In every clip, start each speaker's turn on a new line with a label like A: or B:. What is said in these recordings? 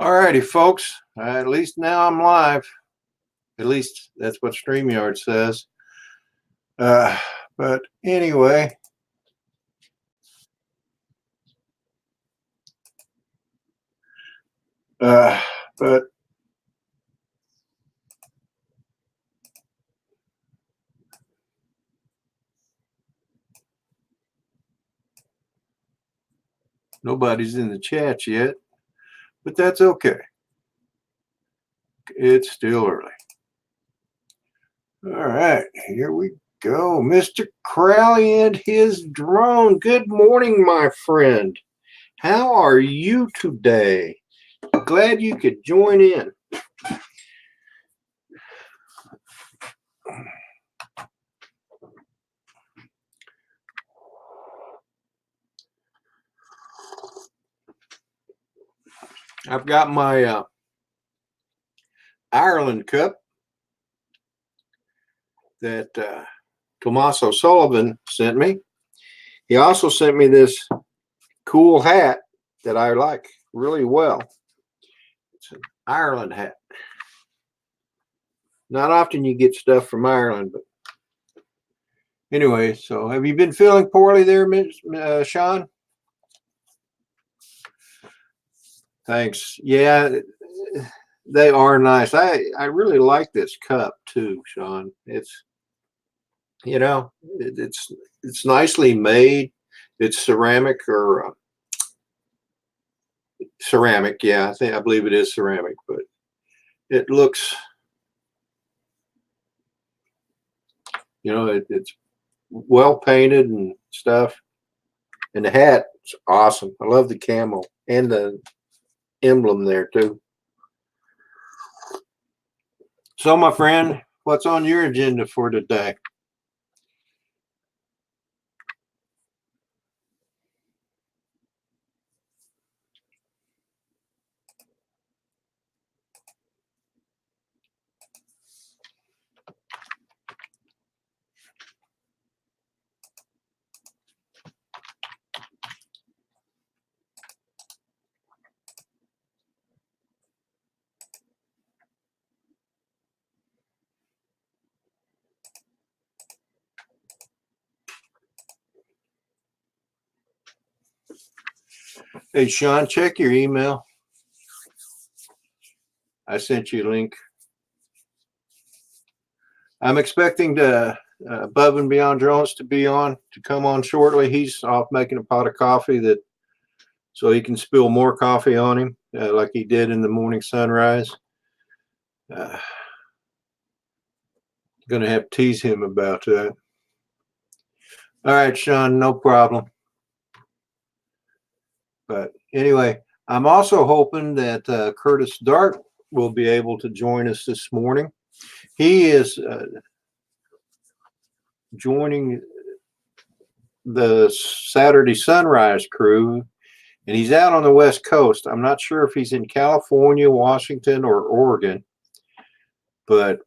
A: Alrighty, folks. At least now I'm live. At least that's what StreamYard says. But anyway, but nobody's in the chat yet. But that's okay. It's still early. All right, here we go. Mr. Crowley and his drone. Good morning, my friend. How are you today? Glad you could join in. I've got my Ireland cup that Tommaso Sullivan sent me. He also sent me this cool hat that I like really well. It's an Ireland hat. Not often you get stuff from Ireland, but anyway, so have you been feeling poorly there, Sean? Thanks. Yeah, they are nice. I really like this cup too, Sean. It's it's nicely made. It's ceramic or ceramic. Yeah, I believe it is ceramic, but it looks, it's well painted and stuff. And the hat's awesome. I love the camel and the emblem there too. So, my friend, what's on your agenda for today? Hey, Sean, check your email. I sent you a link. I'm expecting Above and Beyond Drones to come on shortly. He's off making a pot of coffee so he can spill more coffee on him, like he did in the morning sunrise. Going to have to tease him about that. All right, Sean, no problem. But anyway, I'm also hoping that Curtis Dart will be able to join us this morning. He is joining the Saturday Sunrise crew, and he's out on the West Coast. I'm not sure if he's in California, Washington, or Oregon, but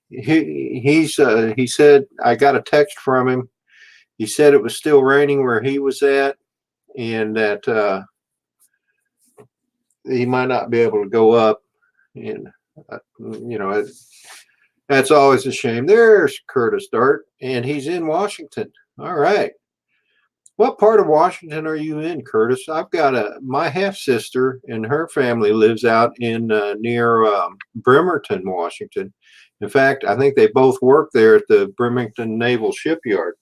A: he said, I got a text from him. He said it was still raining where he was at, and that he might not be able to go up. And that's always a shame. There's Curtis Dart, and he's in Washington. All right. What part of Washington are you in, Curtis? I've got my half sister, and her family lives out in near Bremerton, Washington. In fact, I think they both work there at the Bremerton Naval Shipyard.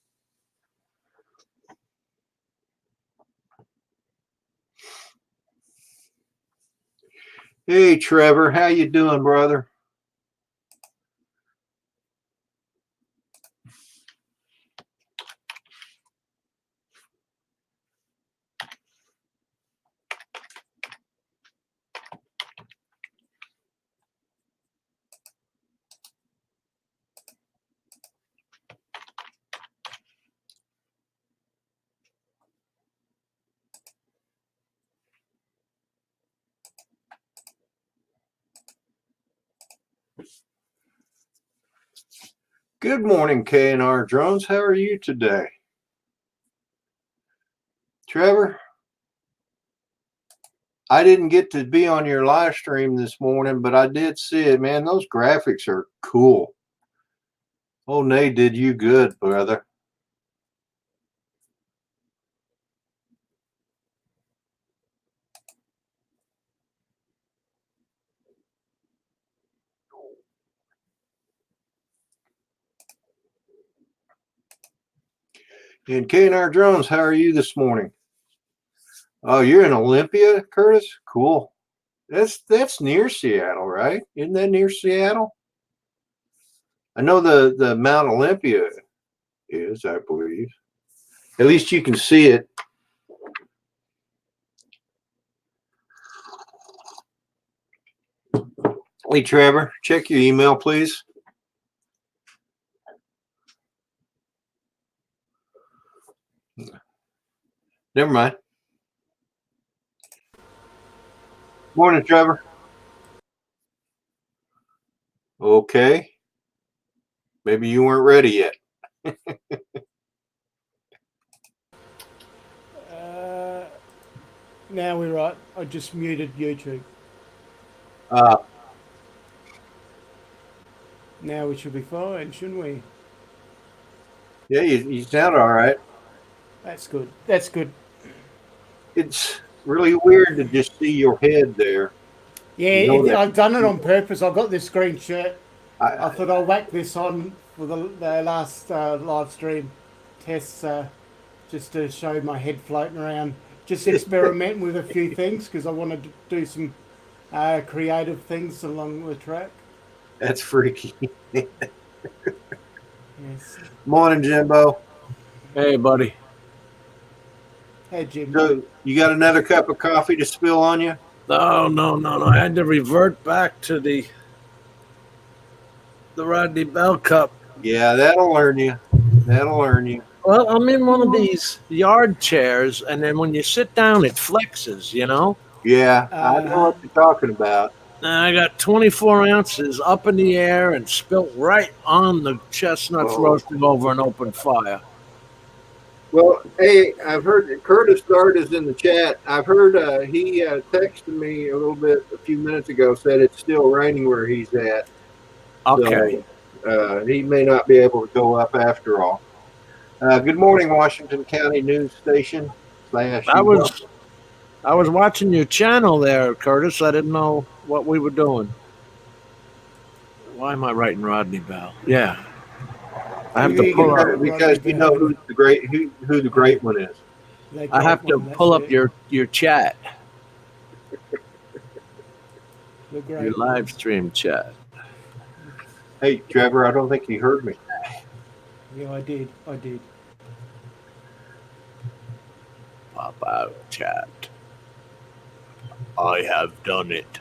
A: Hey, Trevor, how you doing, brother? Good morning, K&R Drones. How are you today? Trevor? I didn't get to be on your live stream this morning, but I did see it. Man, those graphics are cool. Oh, Nate, did you good, brother. And K&R Drones, how are you this morning? Oh, you're in Olympia, Curtis? Cool. That's near Seattle, right? Isn't that near Seattle? I know the Mount Olympia is, I believe. At least you can see it. Hey, Trevor, check your email, please. Never mind. Morning, Trevor. Okay. Maybe you weren't ready yet.
B: Now we're right. I just muted YouTube. Now we should be fine, shouldn't we?
A: Yeah, you sound all right.
B: That's good. That's good.
A: It's really weird to just see your head there.
B: Yeah,
A: You know that.
B: I've done it on purpose. I got this green shirt. I
A: I,
B: thought I'll whack this on for the last live stream tests, just to show my head floating around. Just experimenting with a few things because I wanted to do some creative things along the track.
A: that's freaky.
B: Yes.
A: Morning, Jimbo.
C: Hey, buddy.
B: Hey, Jim.
A: So you got another cup of coffee to spill on you?
C: No. I had to revert back to the Rodney Bell Cup.
A: Yeah, that'll learn you. That'll learn you.
C: Well, I'm in one of these yard chairs, and then when you sit down, it flexes, you know?
A: Yeah, I know what you're talking about.
C: And I got 24 ounces up in the air and spilt right on the chestnuts roasting over an open fire.
A: Well, hey, I've heard that Curtis Dart is in the chat. I've heard he texted me a little bit a few minutes ago, said it's still raining where he's at.
C: Okay.
A: So, he may not be able to go up after all. Good morning, Washington County News Station.
C: I was watching your channel there, Curtis. I didn't know what we were doing. Why am I writing Rodney Bell? Yeah. I have to pull up
A: because you know who the great one is.
C: I have to pull up your chat. Your live stream chat.
A: Hey, Trevor, I don't think you heard me.
B: Yeah, I did.
C: Pop out chat. I have done it.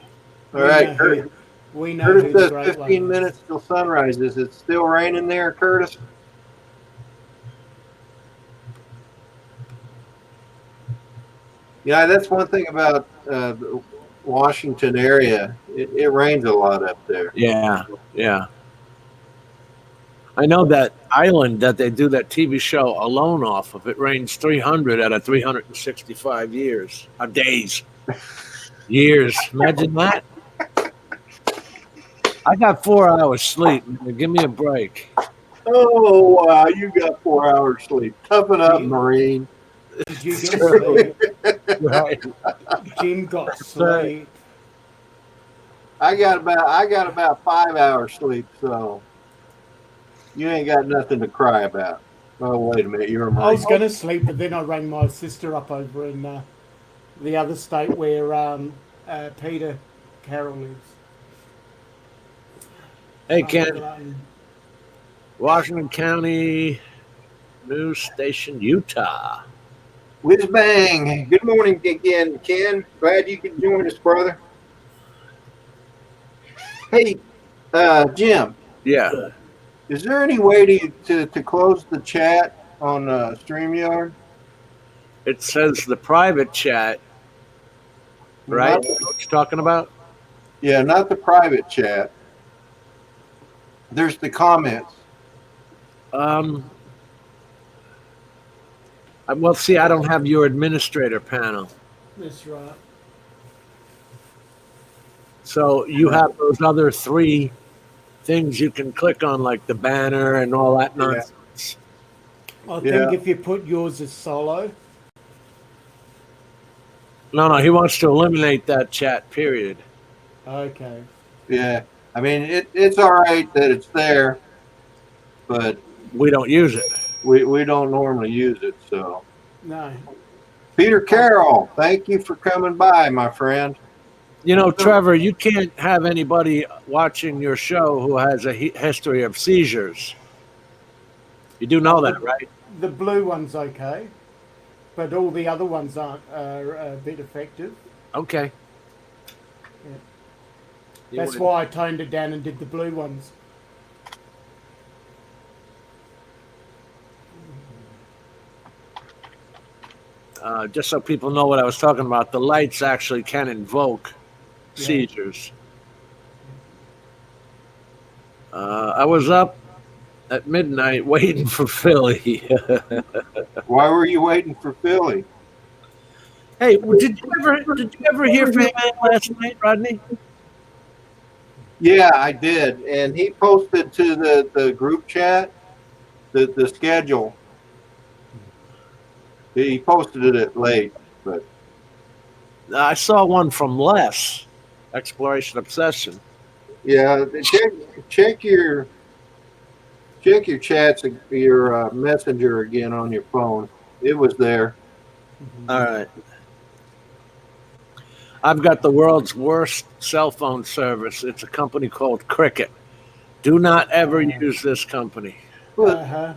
A: All right, Curtis.
B: We know
A: Curtis
B: who the
A: says
B: great
A: 15
B: one
A: minutes till sunrise. Is it still raining there, Curtis? Yeah, that's one thing about the Washington area. It rains a lot up there.
C: Yeah. I know that island that they do that TV show Alone off of. It rains 300 out of 365 days. Years. Imagine that. I got 4 hours sleep. Give me a break.
A: Oh, wow. You got 4 hours sleep. Toughen up, Marine.
B: Did you get sleep?
C: Right.
B: Jim got sleep.
A: I got about 5 hours sleep, so you ain't got nothing to cry about. Oh, wait a minute. You're a Marine.
B: I was going to sleep, but then I rang my sister up over in the other state where Peter Carroll lives.
C: Hey, Ken. Washington County News Station, Utah.
A: Whiz bang. Good morning again, Ken. Glad you can join us, brother. Hey, Jim.
C: Yeah.
A: Is there any way to close the chat on StreamYard?
C: It says the private chat, right? What you're talking about?
A: Yeah, not the private chat. There's the comments.
C: Well, see, I don't have your administrator panel.
B: That's right.
C: So you have those other 3 things you can click on, like the banner and all that
A: Yeah.
C: nonsense.
B: I
A: Yeah.
B: think if you put yours as solo,
C: No, he wants to eliminate that chat, period.
B: okay.
A: Yeah. I mean, it's all right that it's there, but
C: We don't use it.
A: we don't normally use it. So,
B: No.
A: Peter Carroll, thank you for coming by, my friend.
C: You know, Trevor, you can't have anybody watching your show who has a history of seizures. You do know that, right?
B: The blue one's okay, but all the other ones aren't a bit effective.
C: Okay.
B: Yeah.
C: You
B: That's
C: win.
B: why I toned it down and did the blue ones.
C: Just so people know what I was talking about, the lights actually can invoke seizures. I was up at midnight waiting for Philly.
A: Why were you waiting for Philly?
C: Hey, did you ever hear from him last night, Rodney?
A: Yeah, I did, and he posted to the group chat the schedule. He posted it late, but
C: I saw one from Les, Exploration Obsession.
A: yeah, check your chats, your messenger again on your phone. It was there.
C: All right. I've got the world's worst cell phone service. It's a company called Cricket. Do not ever use this company.
B: Uh-huh.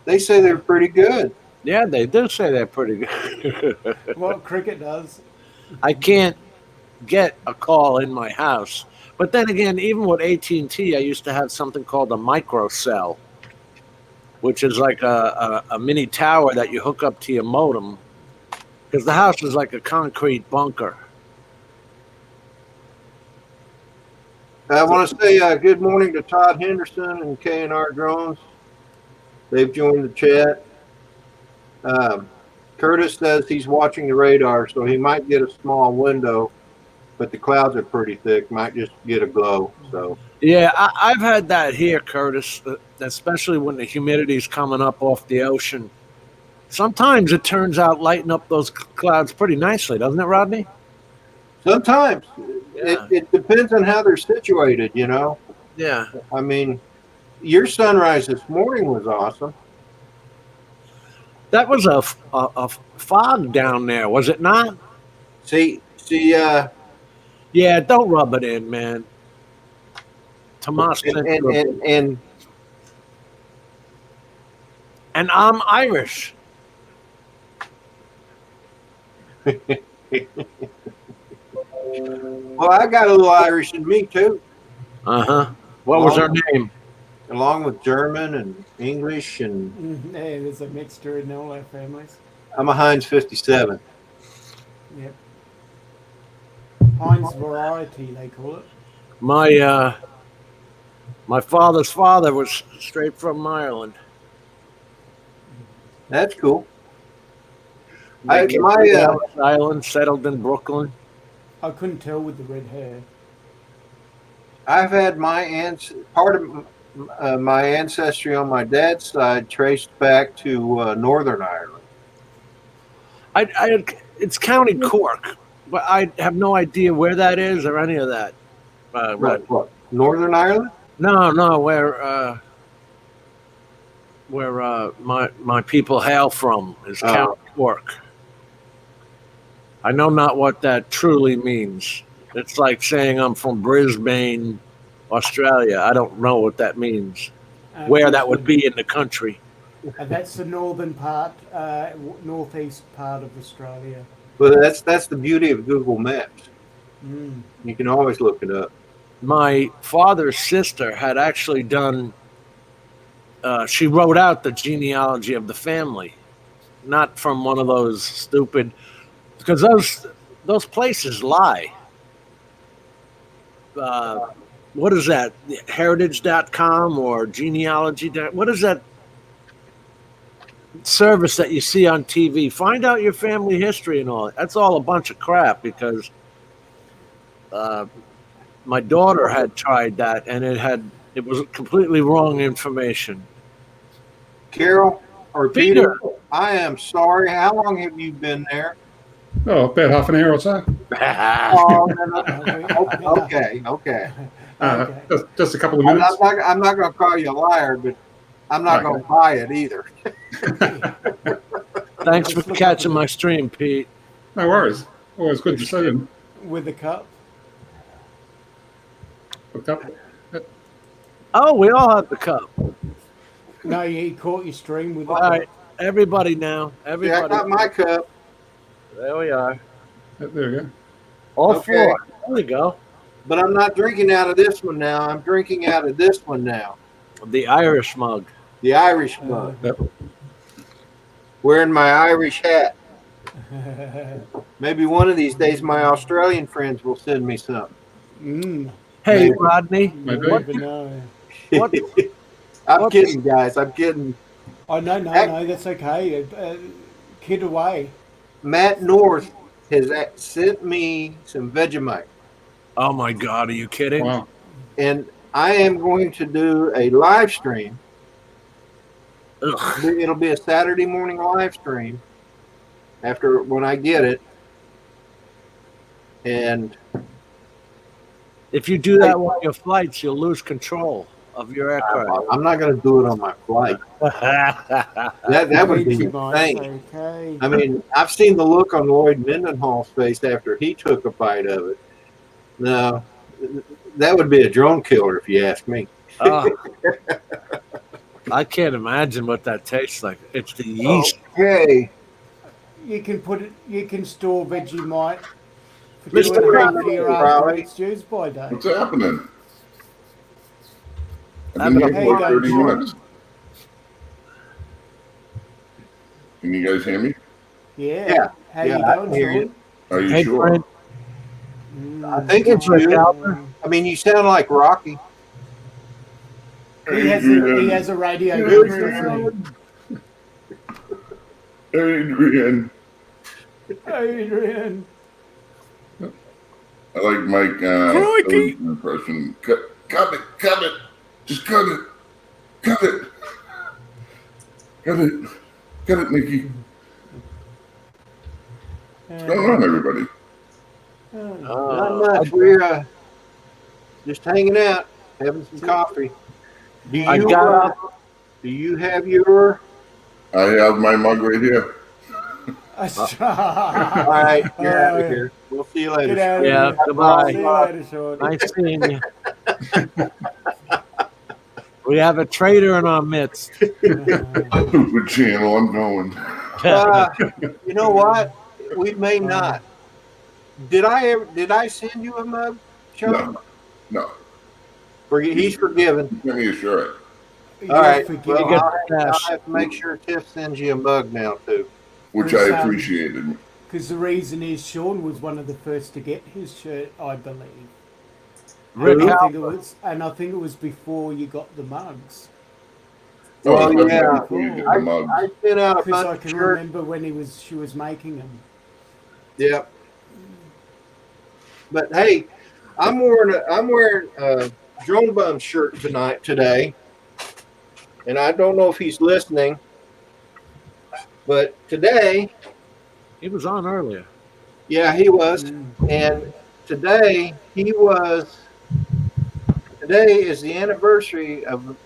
A: They say they're pretty good.
C: Yeah, they do say they're pretty good.
B: What Cricket does.
C: I can't get a call in my house. But then again, even with AT&T, I used to have something called a microcell, which is like a mini tower that you hook up to your modem, because the house is like a concrete bunker.
A: I want to say good morning to Todd Henderson and K&R Drones. They've joined the chat. Curtis says he's watching the radar, so he might get a small window, but the clouds are pretty thick. Might just get a glow. So
C: Yeah, I've had that here, Curtis, especially when the humidity's coming up off the ocean. Sometimes it turns out lighting up those clouds pretty nicely, doesn't it, Rodney?
A: sometimes
C: Yeah.
A: it depends on how they're situated. You know,
C: Yeah.
A: I mean, your sunrise this morning was awesome.
C: That was a fog down there, was it not?
A: See,
C: Yeah, don't rub it in, man. Tomas
A: and
C: and I'm Irish.
A: well, I got a little Irish in me too,
C: Uh-huh. What was her name?
A: along with German and English, and
B: Yeah, there's a mixture in all our families.
A: I'm a Heinz 57.
B: Yep. Heinz variety, they call it.
C: My father's father was straight from Ireland.
A: That's cool.
C: They came to Ellis Island, settled in Brooklyn.
B: I couldn't tell with the red hair.
A: I've had part of my ancestry on my dad's side traced back to Northern Ireland.
C: It's County Cork, but I have no idea where that is or any of that.
A: What? Northern Ireland?
C: No, where my people hail from is County Cork. I know not what that truly means. It's like saying I'm from Brisbane, Australia. I don't know what that means. Where that would be in the country.
B: That's the northern part, northeast part of Australia.
A: Well, that's the beauty of Google Maps. You can always look it up.
C: My father's sister had actually done. She wrote out the genealogy of the family, not from one of those stupid, because those places lie. What is that? Heritage.com or genealogy? What is that service that you see on TV? Find out your family history and all. That's all a bunch of crap, because My daughter had tried that, and it was completely wrong information.
A: Carol or
C: Peter.
A: Peter, I am sorry. How long have you been there?
D: Oh, about half an hour or so.
A: Oh, no. Okay.
B: Okay.
D: Just a couple of
A: I'm
D: minutes.
A: not going to call you a liar, but I'm not going to buy it either.
C: Thanks for catching my stream, Pete.
D: No worries. Always good to see you.
B: With the cup.
D: Hooked up.
C: Oh, we all have the cup.
B: No, he caught your stream with the
C: All
B: cup.
C: right, everybody now.
A: Yeah, I
C: Everybody.
A: got my cup.
C: There we are.
D: There we go.
C: All
A: Okay.
C: four. There we go.
A: But I'm not drinking out of this one now. I'm drinking out of this one now.
C: The Irish mug.
A: The Irish mug.
D: Yep.
A: Wearing my Irish hat. Maybe one of these days my Australian friends will send me some.
C: Hey,
A: Maybe.
C: Rodney.
D: Maybe.
B: You never know.
C: What?
A: I'm kidding, guys. I'm kidding.
B: Oh, no, that's okay. Kid away.
A: Matt North has sent me some Vegemite.
C: Oh my God! Are you kidding?
D: Wow.
A: And I am going to do a live stream.
C: Ugh.
A: It'll be a Saturday morning live stream after when I get it. And
C: If you do that on your flights, you'll lose control of your aircraft.
A: I'm not going to do it on my flight. That would be insane.
B: Okay.
A: I mean, I've seen the look on Lloyd Mendenhall's face after he took a bite of it. No, that would be a drone killer if you ask me.
C: I can't imagine what that tastes like. It's the yeast.
A: Okay.
B: You can put it. You can store Vegemite for
C: Mr.
B: 2.5 years after
A: Crowley.
B: it's used by day.
E: What's happening? I've
C: I'm
E: been
C: gonna-
E: here for
B: Hey,
E: 30
B: guys.
E: minutes. Can you guys hear me?
B: Yeah. How
A: Yeah,
B: you
A: I
B: going,
A: can hear
B: Sean?
A: you.
E: Are you
C: Hey,
E: sure?
C: Brent.
A: I think it's
C: Rick
A: you.
C: Albert.
A: I mean, you sound like Rocky.
B: He has a radio
E: Adrian.
B: voice, doesn't
E: Adrian.
B: he? Adrian.
E: I like Mike
B: Crikey.
E: impression. Cut it. Just cut it. Cut it, Nikki. What's going on, everybody?
A: Not much. We're just hanging out, having some coffee. Do
C: I
A: you,
C: got
A: do you have your?
E: I have my mug right here.
A: All right, get out of
B: yeah.
A: here. We'll see you later.
B: Get out of
C: Yeah,
B: here.
C: goodbye.
B: See you later, Sean.
C: Nice seeing you. We have a traitor in our midst.
E: Stupid channel, I'm going.
A: You know what? We may not. Did I send you a mug, Sean?
E: No.
A: He's forgiven.
E: Give me a shirt.
B: You're
A: All right.
B: forgiven.
A: Well,
C: get
A: I'll
C: cash.
A: have to make sure Tiff sends you a mug now too.
E: Which I appreciated.
B: Because the reason is Sean was one of the first to get his shirt, I believe.
C: Rick
B: And I
C: Albert.
B: think it was before you got the mugs.
E: Oh,
A: Well,
E: it's
A: yeah.
E: before you get the mugs.
A: I sent out a
B: Because I
A: bunch of
B: can
A: shirts.
B: remember when she was making them.
A: Yep. But hey, I'm wearing a Drone Bum shirt today, and I don't know if he's listening, but today,
C: He was on earlier.
A: yeah, he was, and today is the anniversary of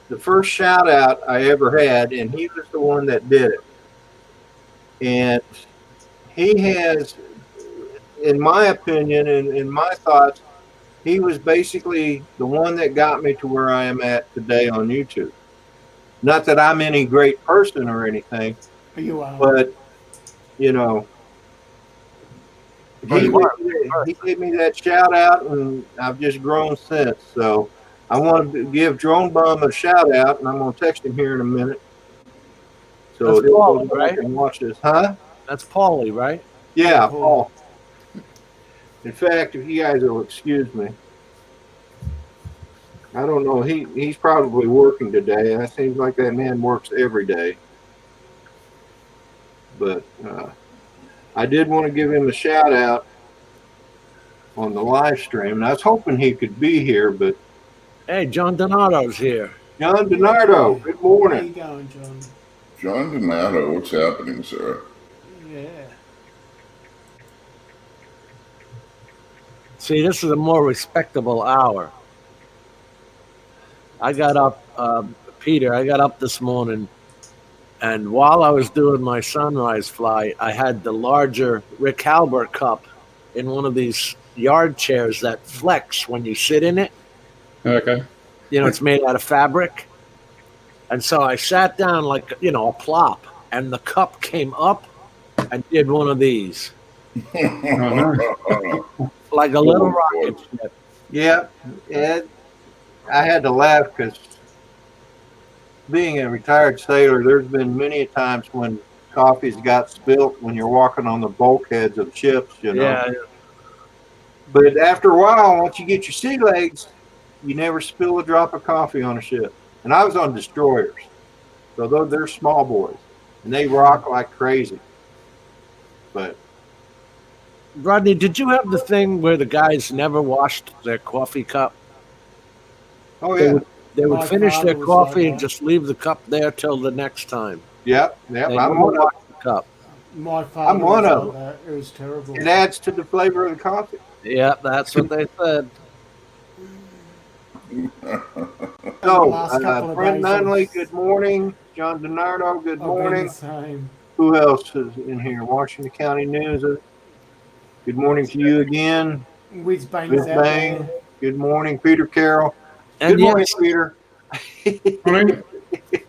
A: the first shout out I ever had, and he was the one that did it. And he has, in my opinion and in my thoughts, he was basically the one that got me to where I am at today on YouTube. Not that I'm any great person or anything,
B: You are.
A: but you know, he gave me that shout out, and I've just grown since. So I want to give Drone Bum a shout out, and I'm going to text him here in a minute. So
C: That's
A: he'll
C: Paul,
A: go back
C: right?
A: and watch this, huh?
C: That's Paulie, right?
A: Yeah,
B: Paul.
A: Paul. In fact, if you guys will excuse me, I don't know. He's probably working today. It seems like that man works every day. But I did want to give him a shout out on the live stream. And I was hoping he could be here, but
C: Hey, John Donato's here.
A: John DiNardo, good
B: How
A: morning.
B: you going, John?
E: John Donato, what's happening, sir?
B: Yeah.
C: See, this is a more respectable hour. I got up, Peter, I got up this morning, and while I was doing my sunrise flight, I had the larger Rick Halbert cup in one of these yard chairs that flex when you sit in it.
D: Okay.
C: You know, it's made out of fabric. And so I sat down like, you know, a plop, and the cup came up and did one of these, like a little rocket ship.
A: Yeah, Ed, I had to laugh because being a retired sailor, there's been many times when coffee's got spilt when you're walking on the bulkheads of ships, you know.
C: Yeah,
A: But after a while, once you get your sea legs, you never spill a drop of coffee on a ship. And I was on destroyers, so they're small boys, and they rock like crazy. But
C: Rodney, did you have the thing where the guys never washed their coffee cup?
A: oh yeah,
C: They would
B: My
C: finish
B: father
C: their
B: was
C: coffee
B: like
C: and
B: that.
C: just leave the cup there till the next time.
A: yep.
C: They
A: I'm
C: never
A: one of
C: washed the cup.
B: My father
A: one
B: was
A: of
B: like that. It was terrible.
A: it. Adds to the flavor of the coffee.
C: Yeah, that's what they said.
A: So,
B: last couple of
A: Brent
B: days
A: Nunley,
B: of-
A: good morning. John DiNardo, good
B: I've been
A: morning.
B: the same.
A: Who else is in here? Washington County News. Good morning to you again.
B: Whiz bangs
A: Whiz
B: out
A: bang.
B: there.
A: Good morning, Peter Carroll.
C: And
A: Good morning,
C: yes,
A: Peter.
D: Morning.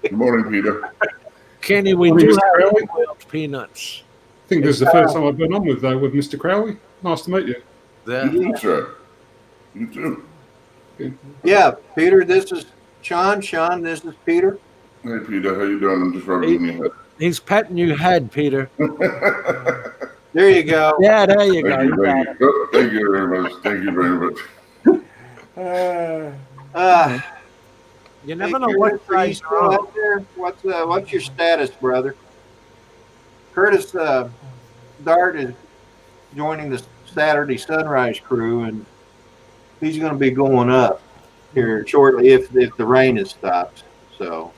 E: Good morning, Peter.
C: Kenny, we
D: Morning,
C: do
D: Mr.
C: have
D: Crowley.
C: boiled peanuts.
D: I think this is the first time I've been on with Mr. Crowley. Nice to meet you.
C: Yeah.
E: You too, sir. You too.
A: Yeah, Peter, this is Sean. Sean, this is Peter.
E: Hey, Peter, how you doing? I'm just rubbing your
C: He's petting your head, Peter.
E: head.
A: There you go.
C: Yeah, there you go.
E: Thank you,
C: You got
E: thank
C: it.
E: you. Thank you very much. Thank you very much.
C: You
A: Hey,
C: never know
A: Curtis,
C: what
A: are you
C: side you're
A: still
C: on.
A: out there? What's your status, brother? Curtis Dart is joining the Saturday Sunrise crew, and he's going to be going up here shortly if the rain has stopped. So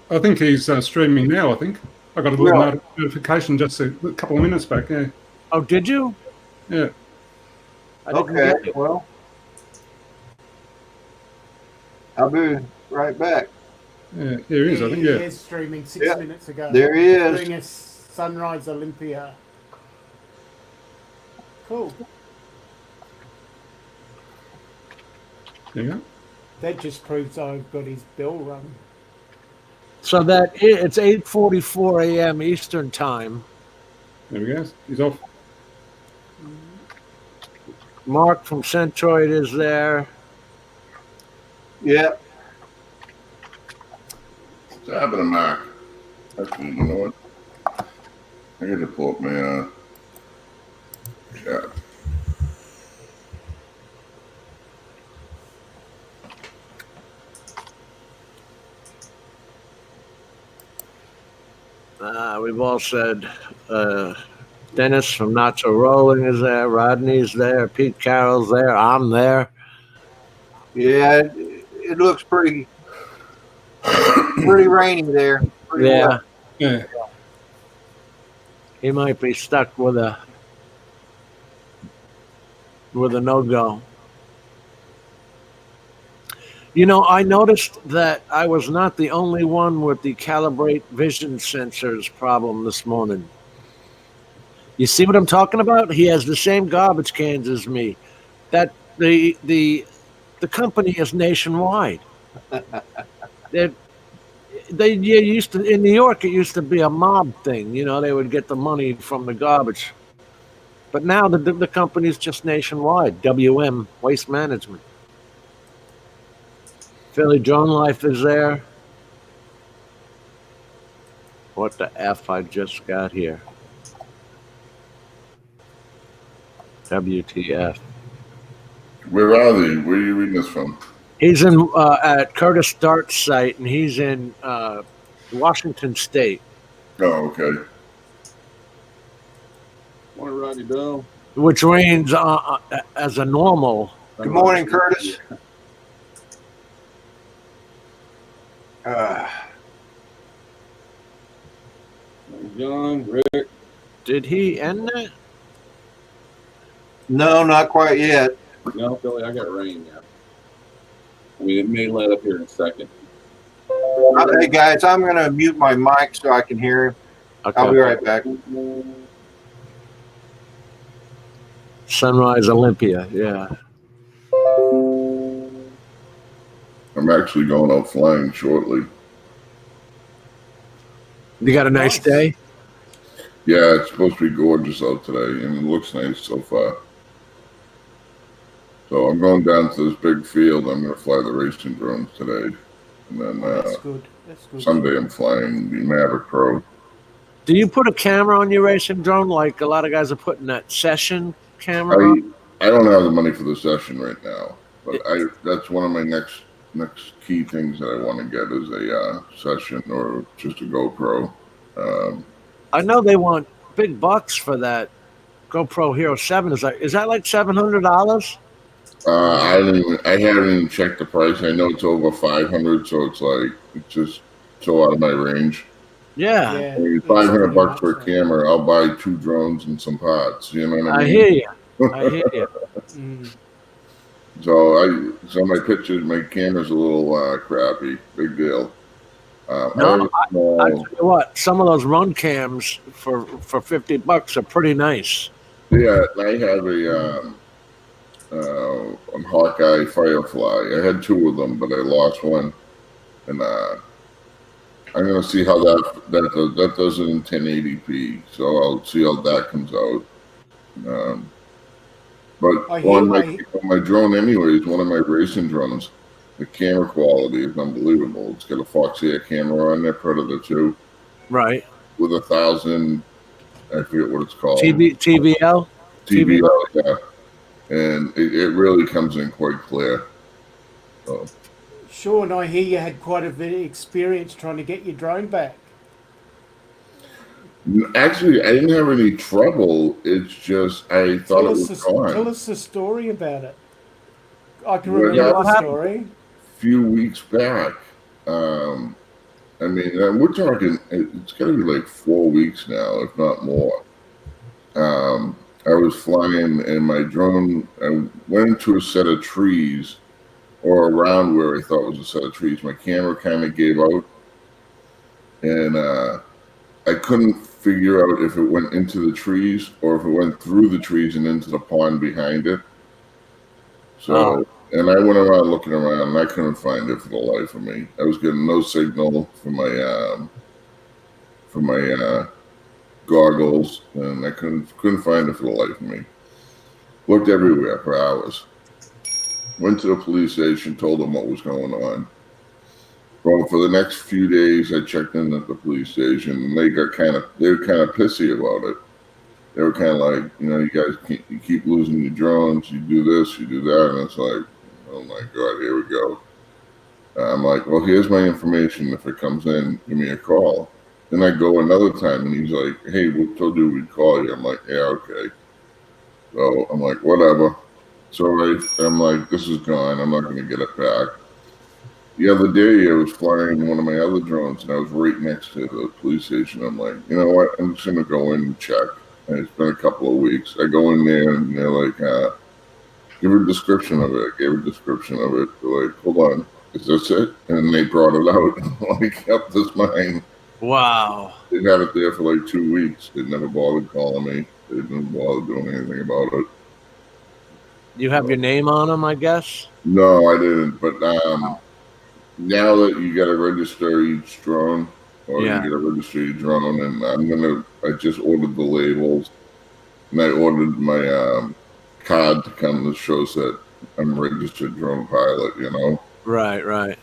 D: I think he's streaming now, I think. I got a little
A: Really?
D: notification just a couple of minutes back, yeah.
C: Oh, did you?
D: Yeah.
C: I didn't
A: okay,
C: get it.
A: well, I'll be right back.
D: Yeah, here he is, I think, yeah.
B: He is streaming 6
A: Yeah.
B: minutes ago.
A: There he is.
B: Doing a Sunrise Olympia. Cool.
D: There you go.
B: That just proves I've got his bell rung.
C: So it's 8:44 a.m. Eastern time.
D: There we go. He's off.
C: Mark from Centroid is there.
A: Yeah,
E: What's happening, Mark? Actually, you know what? I got to pull up my chat.
C: We've all said Dennis from Not So Rolling is there. Rodney's there. Pete Carroll's there. I'm there.
A: yeah, it looks pretty rainy there. Pretty
C: Yeah,
A: wet.
D: Yeah.
C: he might be stuck with a no-go. You know, I noticed that I was not the only one with the calibrate vision sensors problem this morning. You see what I'm talking about? He has the same garbage cans as me. That the company is nationwide. They used to in New York. It used to be a mob thing. You know, they would get the money from the garbage. But now the company's just nationwide. WM Waste Management. Philly Drone Life is there. What the F I just got here? WTF.
E: Where are they? Where are you reading this from?
C: He's in at Curtis Dart's site, and he's in Washington State.
E: Oh, okay.
F: Morning, Rodney Bell.
C: which reigns as a normal.
A: Good morning, Curtis.
F: John, Rick.
C: Did he end that?
A: No, not quite yet.
F: No, Billy, I got rain now. I mean, it may let up here in a second.
A: Hey, guys, I'm going to mute my mic so I can hear him.
C: Okay.
A: I'll be right back.
C: Sunrise Olympia, yeah.
E: I'm actually going out flying shortly.
C: You got a nice day?
E: Yeah, it's supposed to be gorgeous out today, and it looks nice so far. So I'm going down to this big field. I'm going to fly the racing drones today. And then
B: That's good. That's good.
E: Sunday I'm flying the Maverick Pro.
C: Do you put a camera on your racing drone like a lot of guys are putting that session camera on?
E: I don't have the money for the session right now, but that's one of my next key things that I want to get is a session or just a GoPro.
C: I know they want big bucks for that GoPro Hero 7. Is that like $700?
E: I haven't even checked the price. I know it's over 500, so it's just so out of my range.
C: Yeah.
E: I mean, $500 for a camera, I'll buy 2 drones and some parts. You know what I mean?
C: I hear you.
E: So my pictures, my camera's a little crappy. Big deal.
C: I tell you what, some of those run cams for $50 are pretty nice.
E: Yeah, and I have a Hawkeye Firefly. I had 2 of them, but I lost one, and I'm gonna see how that does it in 1080p. So I'll see how that comes out. But on my drone, anyways, one of my racing drones, the camera quality is unbelievable. It's got a Foxeer camera on there, Predator 2,
C: right?
E: With 1,000, I forget what it's called.
C: TVL,
E: yeah, and it really comes in quite clear. So.
B: Sean, I hear you had quite a bit of experience trying to get your drone back.
E: Actually, I didn't have any trouble. It's just I thought it was gone.
B: Tell us the story about it. I can remember the story.
E: A few weeks back. I mean, we're talking, it's got to be like 4 weeks now, if not more. I was flying and my drone, I went into a set of trees or around where I thought was a set of trees. My camera kind of gave out. And I couldn't figure out if it went into the trees or if it went through the trees and into the pond behind it. So, and I went around looking around and I couldn't find it for the life of me. I was getting no signal from my goggles, and I couldn't find it for the life of me. Looked everywhere for hours. Went to the police station, told them what was going on. Well, for the next few days, I checked in at the police station, and they were kind of pissy about it. They were kind of like, you guys you keep losing your drones, you do this, you do that, and it's like, oh my God, here we go. I'm like, well, here's my information. If it comes in, give me a call. Then I go another time, and he's like, hey, we told you we'd call you. I'm like, yeah, okay. So I'm like, whatever. So I'm like, this is gone. I'm not going to get it back. The other day, I was flying one of my other drones, and I was right next to the police station. I'm like, you know what? I'm just going to go in and check. And it's been a couple of weeks. I go in there, and they're like, give her a description of it. I gave her a description of it. They're like, hold on. Is this it? And they brought it out. I'm like, yep, this mine.
C: Wow.
E: They'd had it there for like 2 weeks. They never bothered calling me. They didn't bother doing anything about it.
C: You have your name on them, I guess?
E: No, I didn't. But now that you got to register each drone, or you got to register your drone, and I just ordered the labels, and I ordered my card to come that shows that I'm a registered drone pilot,
C: Right.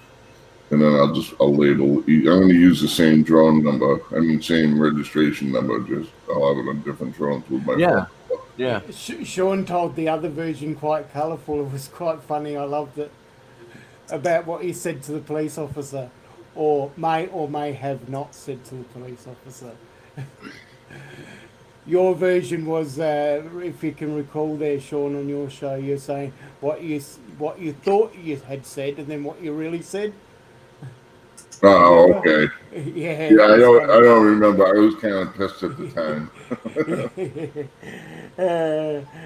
E: And then I'll label. I'm going to use the same drone number. Same registration number. Just I'll have it on different drones with my phone.
C: Yeah.
B: Sean told the other version quite colourful. It was quite funny. I loved it. About what he said to the police officer, or may have not said to the police officer. Your version was, if you can recall there, Sean, on your show, you're saying what you thought you had said and then what you really said.
E: Oh,
B: Remember?
E: okay.
B: Yeah,
E: Yeah, I
B: it was
E: don't. I
B: funny.
E: don't remember. I was kind of pissed at the time.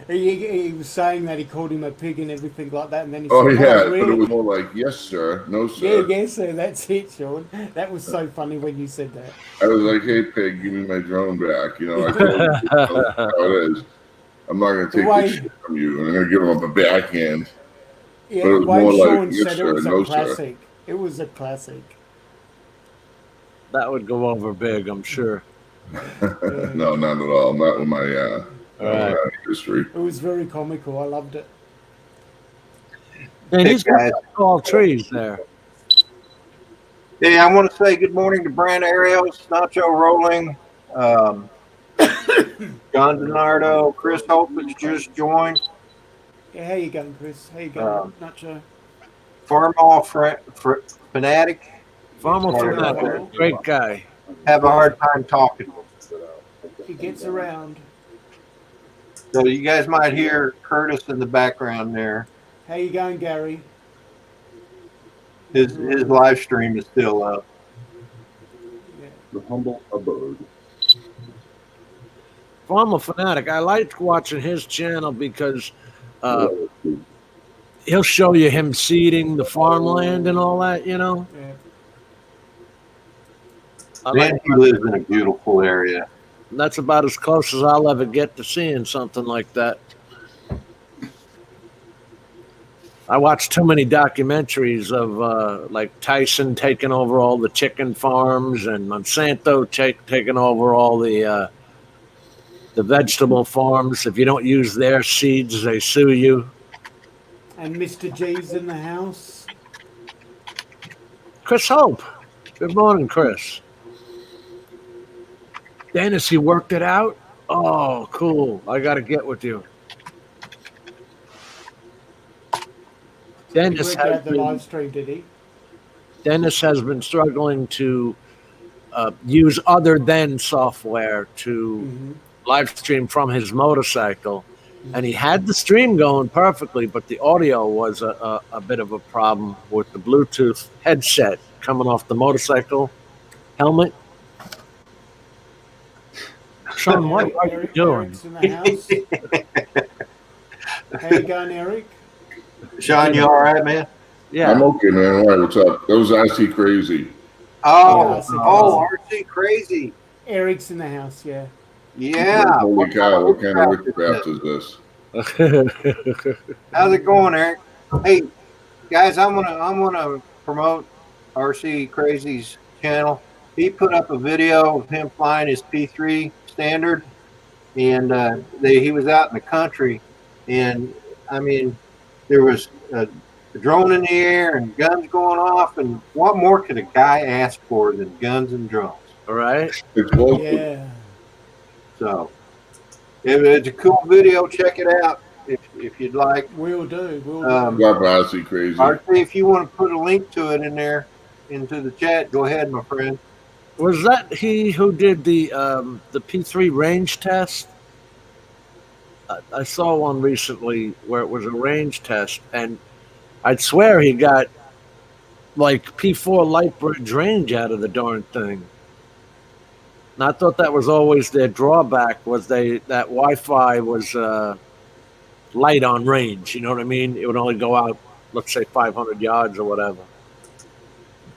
B: He was saying that he called him a pig and everything like that, and then he
E: Oh
B: said, "No,
E: yeah, but it
B: really."
E: was more like, yes, sir, no,
B: Yeah,
E: sir.
B: yes, sir. That's it, Sean. That was so funny when you said that.
E: I was like, hey, pig, give me my drone back. I told you how it is. I'm not going to
B: The
E: take this
B: way,
E: shit from you. And I'm going to give him a backhand. But
B: yeah,
E: it
B: the
E: was
B: way
E: more like,
B: Sean
E: yes,
B: said it
E: sir,
B: was a
E: no, sir.
B: classic. It was a classic.
C: That would go over big, I'm sure.
E: No, not at all. Not with my,
C: All right.
E: history.
B: It was very comical. I loved it.
C: And
A: Hey,
C: he's got
A: guys.
C: tall trees there.
A: Hey, I want to say good morning to Brand Arios, Nacho Rolling, John DiNardo, Chris Hope has just joined,
B: Yeah, how you going, Chris? How you going,
A: um,
B: Nacho?
A: Farmall Fanatic.
C: Farmer
A: Sorry
B: Morning,
A: about
C: Fanatic,
A: that.
B: Farmall.
C: great guy.
A: Have a hard time talking.
B: He gets around.
A: So you guys might hear Curtis in the background there.
B: How you going, Gary?
A: His live stream is still up.
B: Yeah.
F: The humble abode.
C: Farmer Fanatic, I liked watching his channel because he'll show you him seeding the farmland and all that,
B: Yeah.
C: I like
A: Man, he lives in a beautiful area.
C: that's about as close as I'll ever get to seeing something like that. I watched too many documentaries of like Tyson taking over all the chicken farms and Monsanto taking over all the vegetable farms. If you don't use their seeds, they sue you.
B: And Mr. G's in the house.
C: Chris Hope. Good morning, Chris. Dennis, you worked it out? Oh, cool. I got to get with you.
B: He
C: Dennis
B: worked
C: has
B: out the live stream, did he?
C: been struggling to use other than software to
B: Mm-hmm.
C: live stream from his motorcycle. And he had the stream going perfectly, but the audio was a bit of a problem with the Bluetooth headset coming off the motorcycle helmet. Sean, what are you doing?
B: Eric's in the house. How you going, Eric?
A: Sean, you all right, man?
C: Yeah.
E: I'm okay, man. Why? What's up? That was IC Crazy.
A: Oh,
B: Yeah,
A: RC Crazy.
B: Eric's in the house, yeah.
A: Yeah.
E: Holy cow! What kind of witchcraft is this?
A: How's it going, Eric? Hey, guys, I'm gonna promote RC Crazy's channel. He put up a video of him flying his P3 standard, and he was out in the country, and I mean, there was a drone in the air and guns going off, and what more could a guy ask for than guns and drones?
C: All right.
E: Explosive.
B: Yeah.
A: So it's a cool video. Check it out if you'd like.
B: We'll do. We'll do.
E: Got by IC Crazy.
A: RC, if you want to put a link to it in there into the chat, go ahead, my friend.
C: Was that he who did the P3 range test? I saw one recently where it was a range test, and I'd swear he got like P4 light bridge range out of the darn thing. And I thought that was always their drawback, was that Wi-Fi was light on range. You know what I mean? It would only go out, let's say, 500 yards or whatever.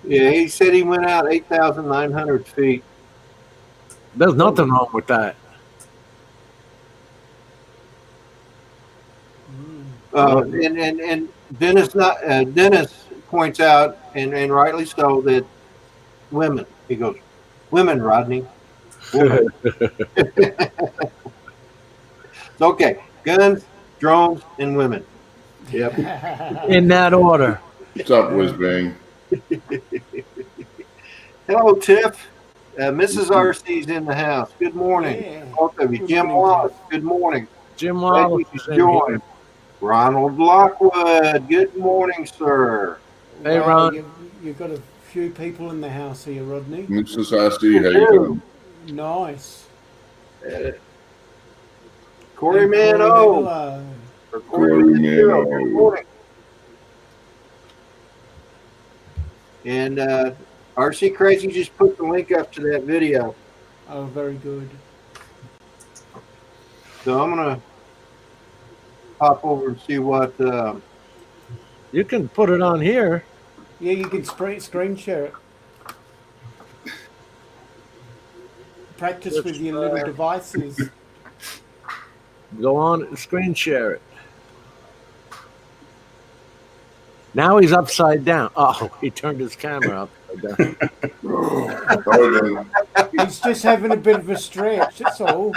A: Yeah, he said he went out 8,900 feet.
C: There's nothing wrong with that.
A: And Dennis points out, and rightly so, that women. He goes, women, Rodney. Women. It's okay. Guns, drones, and women. Yep.
C: In that order.
E: What's up, Whiz Bang?
A: Hello, Tiff. Mrs. RC's in the house. Good morning.
B: Yeah.
A: Both of you.
B: Good
A: Jim
B: morning,
A: Wallace.
B: Tiff.
A: Good morning.
C: Jim
A: Thank
C: Wallace
A: you
C: is
A: for
C: in here.
A: joining. Ronald Lockwood. Good morning, sir.
C: Hey,
B: Wow,
C: Ron.
B: You've got a few people in the house here, Rodney.
E: Mrs. RC, how you doing?
B: Nice.
A: Corey
B: And
A: Man
B: Corey
A: O.
B: Bigelow.
A: Or
E: Corey
A: Man
E: Man
A: Zero.
E: O.
A: Good morning. And RC Crazy just put the link up to that video.
B: Oh, very good.
A: So I'm going to pop over and see what.
C: You can put it on here.
B: Yeah, you can screen share it. Practice with your little devices.
C: Go on and screen share it. Now he's upside down. Oh, he turned his camera upside down.
B: He's just having a bit of a stretch, that's all.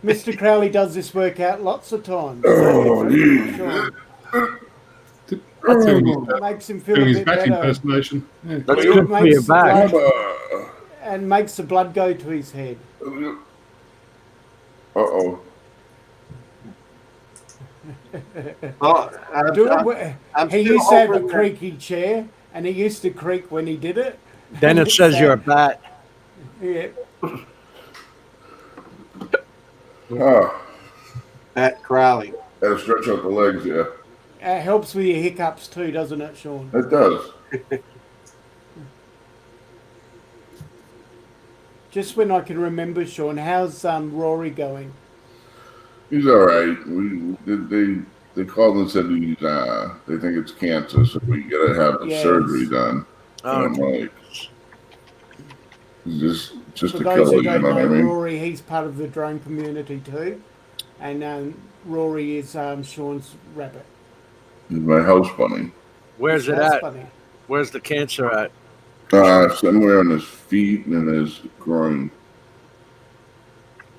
B: Mr. Crowley does this workout lots of times.
E: Oh, geez.
B: Sure.
D: That's
B: Makes him feel
D: doing
B: a
D: his
B: bit
D: back
B: better.
D: impersonation. Yeah.
C: That's
B: It
C: good for your
B: makes the
C: back.
B: blood, and makes the blood go to his head.
E: Uh-oh.
A: Oh,
B: He used to have a creaky chair, and he used to creak when he did it.
C: Then it says you're a bat.
B: Yeah.
A: Pat Crowley.
E: Gotta stretch out the legs, yeah.
B: It helps with your hiccups too, doesn't it, Sean?
E: It does.
B: Just when I can remember, Sean, how's Rory going?
E: He's all right. They called and said they think it's cancer, so we gotta have the surgery done.
C: Oh,
E: And I'm like, just
B: For
E: a
B: those who
E: killer, you
B: don't
E: know what I
B: know,
E: mean?
B: Rory, he's part of the drone community too. And Rory is Sean's rabbit.
E: He's my house bunny.
C: where's it
B: That's
C: at?
B: funny.
C: Where's the cancer at?
E: Somewhere on his feet and his groin.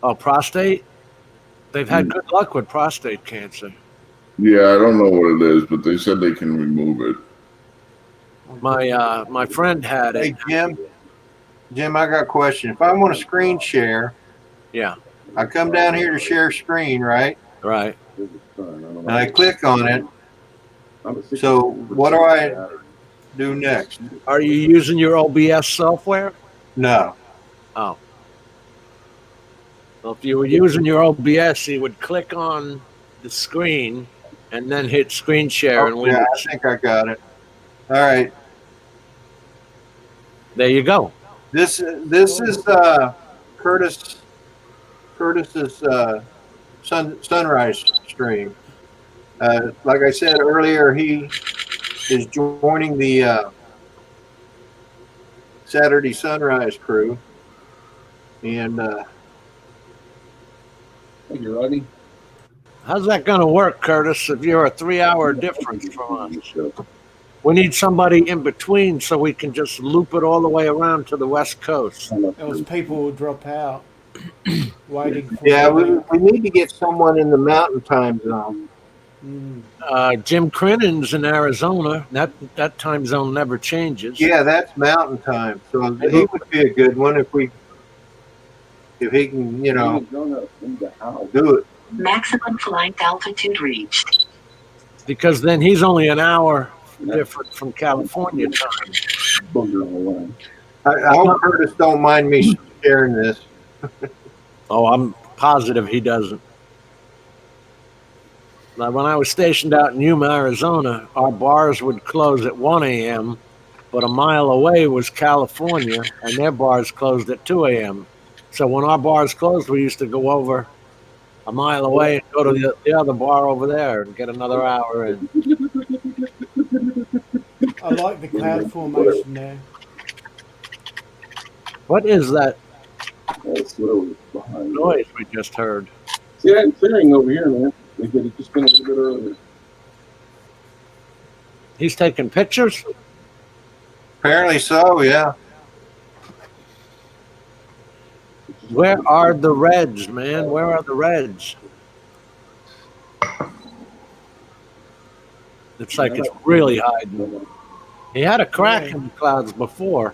C: Oh, prostate? They've had good luck with prostate cancer.
E: Yeah, I don't know what it is, but they said they can remove it.
C: My friend had
A: Hey,
C: it.
A: Jim, I got a question. If I want to screen share,
C: Yeah,
A: I come down here to share screen, right?
C: right.
A: And I click on it. So what do I do next?
C: Are you using your OBS software?
A: No.
C: Oh. Well, if you were using your OBS, you would click on the screen and then hit screen share, and we
A: Yeah,
C: would,
A: I think I got it. All right.
C: there you go.
A: This is Curtis's sunrise stream. Like I said earlier, he is joining the Saturday sunrise crew, and
F: Thank you, Rodney.
C: How's that going to work, Curtis, if you're a 3-hour difference from us? We need somebody in between so we can just loop it all the way around to the West Coast.
B: Else people will drop out waiting for
A: yeah,
B: the
A: we need to get someone in the mountain time zone.
C: Jim Crinnan's in Arizona. That time zone never changes.
A: Yeah, that's mountain time, so he would be a good one if he can, do it.
G: Maximum flight altitude reached.
C: Because then he's only an hour different from California time.
A: I hope Curtis don't mind me sharing this.
C: Oh, I'm positive he doesn't. Now, when I was stationed out in Yuma, Arizona, our bars would close at 1 a.m., but a mile away was California, and their bars closed at 2 a.m. So when our bars closed, we used to go over a mile away and go to the other bar over there and get another hour in.
B: I like the cloud formation there.
C: What is that
F: That's what I was behind.
C: noise we just heard?
F: See that clearing over here, man? They could have just been a little bit earlier.
C: He's taking pictures?
A: Apparently so, yeah.
C: Where are the Reds, man? Where are the Reds? It's like it's really hiding. He had a crack in the clouds before.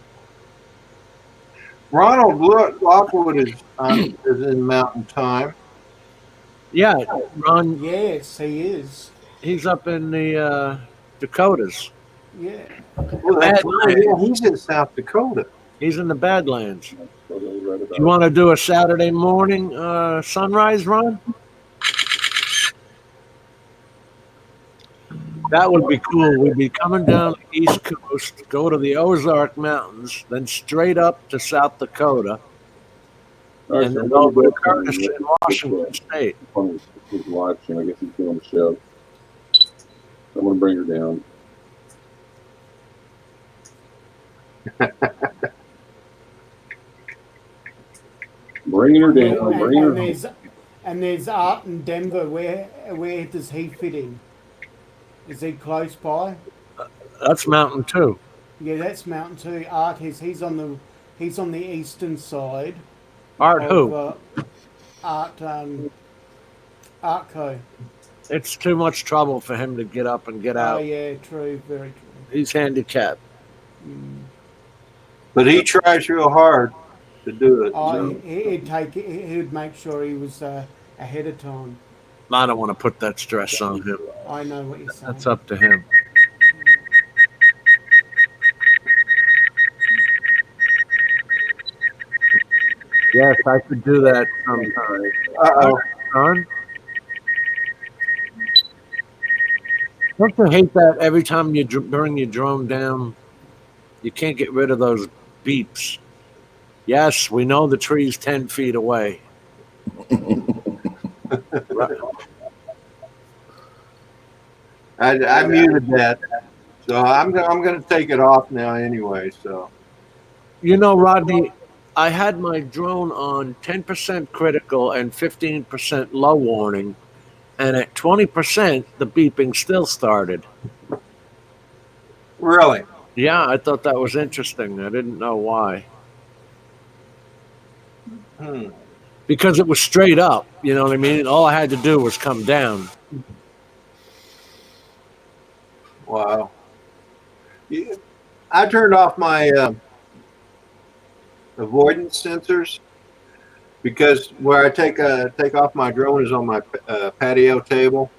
A: Ronald Lockwood is in mountain time.
C: Yeah, Ron,
B: Yes, he is.
C: he's up in the Dakotas.
B: Yeah.
A: Well, that's right. Yeah, he's in South Dakota.
C: He's in the Badlands. You want to do a Saturday morning sunrise, Ron? That would be cool. We'd be coming down the East Coast, go to the Ozark Mountains, then straight up to South Dakota,
F: All right,
C: and
F: so
C: then
F: I'm going
C: over
F: to
C: to Curtis
F: go
C: in Washington State.
F: He's watching. I guess he's doing the show. I'm going to bring her down. Bringing her down. Bringing her down.
B: And there's Art in Denver. Where does he fit in? Is he close by?
C: That's Mountain too.
B: Yeah, that's Mountain too. Art he's on the eastern side.
C: Art
B: of,
C: who?
B: Artco.
C: It's too much trouble for him to get up and get out.
B: Oh yeah, true, very true.
C: He's handicapped.
A: But he tries real hard to do it.
B: Oh,
A: So.
B: he'd make sure he was ahead of time.
C: I don't want to put that stress on him.
B: I know what you're saying.
C: That's up to him. Yes, I could do that sometime.
A: Uh-oh.
C: Son? Don't you hate that every time you bring your drone down, you can't get rid of those beeps? Yes, we know the tree's 10 feet away. Right.
A: I muted that, so I'm going to take it off now anyway. So
C: You know, Rodney, I had my drone on 10% critical and 15% low warning, and at 20%, the beeping still started.
A: really,
C: Yeah, I thought that was interesting. I didn't know why. Because it was straight up, you know what I mean? All I had to do was come down.
A: wow. Yeah, I turned off my avoidance sensors because where I take off my drone is on my patio table,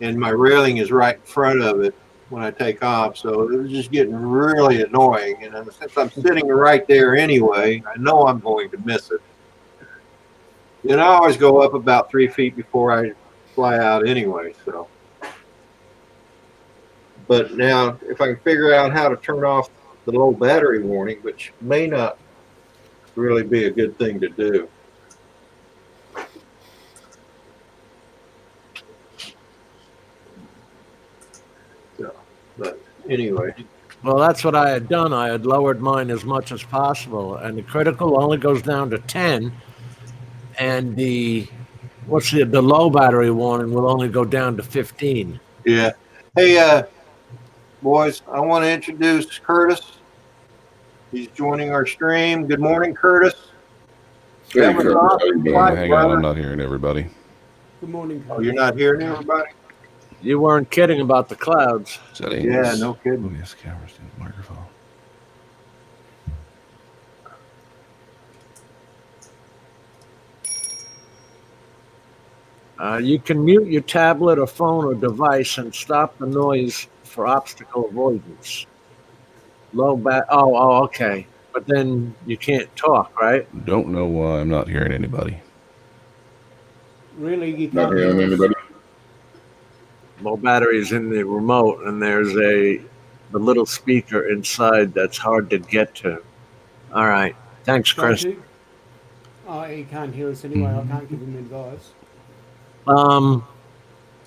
A: and my railing is right in front of it when I take off. So it was just getting really annoying. And since I'm sitting right there anyway, I know I'm going to miss it. And I always go up about 3 feet before I fly out anyway. So, but now if I can figure out how to turn off the low battery warning, which may not really be a good thing to do. So, but anyway.
C: Well, that's what I had done. I had lowered mine as much as possible, and the critical only goes down to 10, and the low battery warning will only go down to 15.
A: Yeah. Hey, boys, I want to introduce Curtis. He's joining our stream. Good morning, Curtis.
E: Hey,
A: That was
E: Curtis,
A: awesome.
E: how you doing?
A: Quiet,
H: Hang on,
A: brother.
H: I'm not hearing everybody.
B: Good morning.
A: Oh, you're not hearing everybody?
C: You weren't kidding about the clouds.
H: Settings.
A: Yeah, no kidding.
H: Oh, yes, camera stand, microphone.
C: You can mute your tablet or phone or device and stop the noise for obstacle avoidance. Oh, okay. But then you can't talk, right?
H: Don't know why I'm not hearing anybody.
B: Really, you
E: Not
B: can't
E: hearing
B: hear us.
E: anybody?
C: Low battery's in the remote, and there's the little speaker inside that's hard to get to. All right. Thanks, Chris.
B: Don't you? Oh, he can't hear us anyway. I can't give him advice.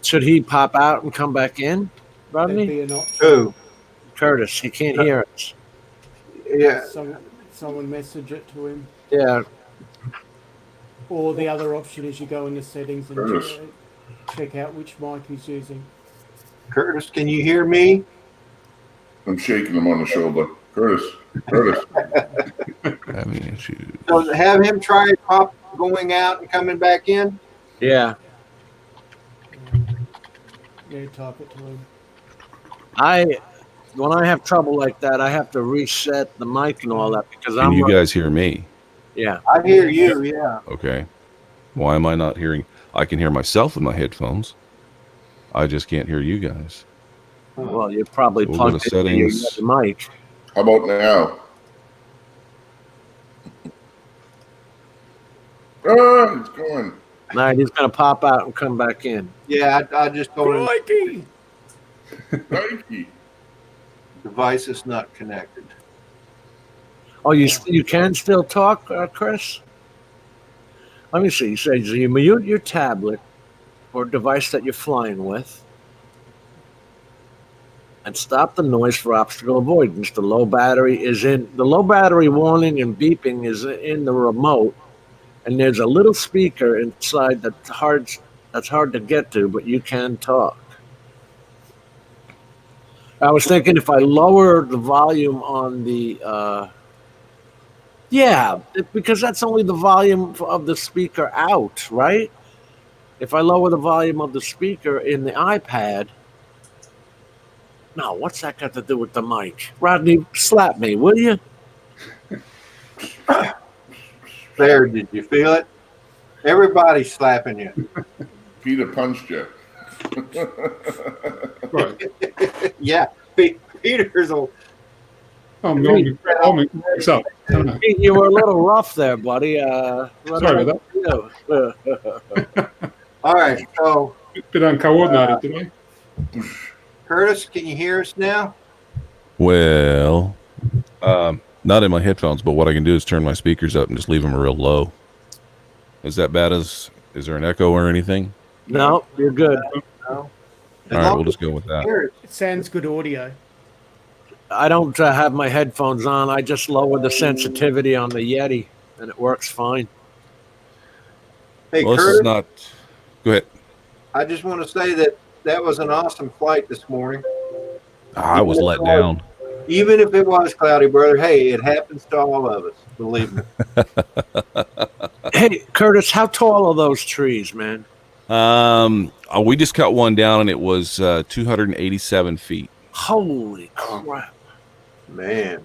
C: Should he pop out and come back in,
B: That'd
C: Rodney?
B: be an option.
A: Who?
C: Curtis, he can't hear us.
A: Yeah.
B: Someone message it to him.
C: Yeah.
B: Or the other option is you go in the settings and
E: Curtis.
B: check out which mic he's using.
A: Curtis, can you hear me?
E: I'm shaking him on the shoulder. Curtis.
H: Having issues.
A: So have him try going out and coming back in?
C: Yeah.
B: Yeah, type it to him.
C: When I have trouble like that, I have to reset the mic and all that because
H: Can you guys hear me?
C: Yeah.
A: I hear you, yeah.
H: Okay. Why am I not hearing? I can hear myself with my headphones. I just can't hear you guys.
C: Well, you're probably
H: We'll go
C: plugged
H: to
C: into your
H: settings.
C: mic.
E: How about now? Ah, it's going.
C: All right, he's gonna pop out and come back in.
A: Yeah, I just told him.
B: Crikey!
E: Nike.
A: Device is not connected.
C: Oh, you can still talk, Chris? Let me see. So you mute your tablet or device that you're flying with and stop the noise for obstacle avoidance. The low battery warning and beeping is in the remote, and there's a little speaker inside that's hard to get to, but you can talk. I was thinking if I lower the volume on the because that's only the volume of the speaker out, right? If I lower the volume of the speaker in the iPad, no, what's that got to do with the mic? Rodney, slap me, will you?
A: There, did you feel it? Everybody's slapping you.
E: Peter punched you.
D: Right.
A: Yeah, Peter's a.
D: I'm mix up.
C: You were a little rough there, buddy.
D: Sorry about
C: that.
A: All right, so
D: Bit uncoordinated today.
A: Curtis, can you hear us now?
H: Well, not in my headphones, but what I can do is turn my speakers up and just leave them real low. Is that bad? Is there an echo or anything?
C: No, you're good.
A: No.
H: All right, we'll just go with that.
B: It sounds good audio.
C: I don't have my headphones on. I just lower the sensitivity on the Yeti, and it works fine.
A: Hey,
H: Well, this
A: Curtis,
H: is not. Go ahead.
A: I just want to say that was an awesome flight this morning.
H: I was let down.
A: Even if it was cloudy, brother, hey, it happens to all of us. Believe me.
C: Hey, Curtis, how tall are those trees, man?
H: We just cut one down, and it was 287 feet.
C: Holy crap!
A: Man.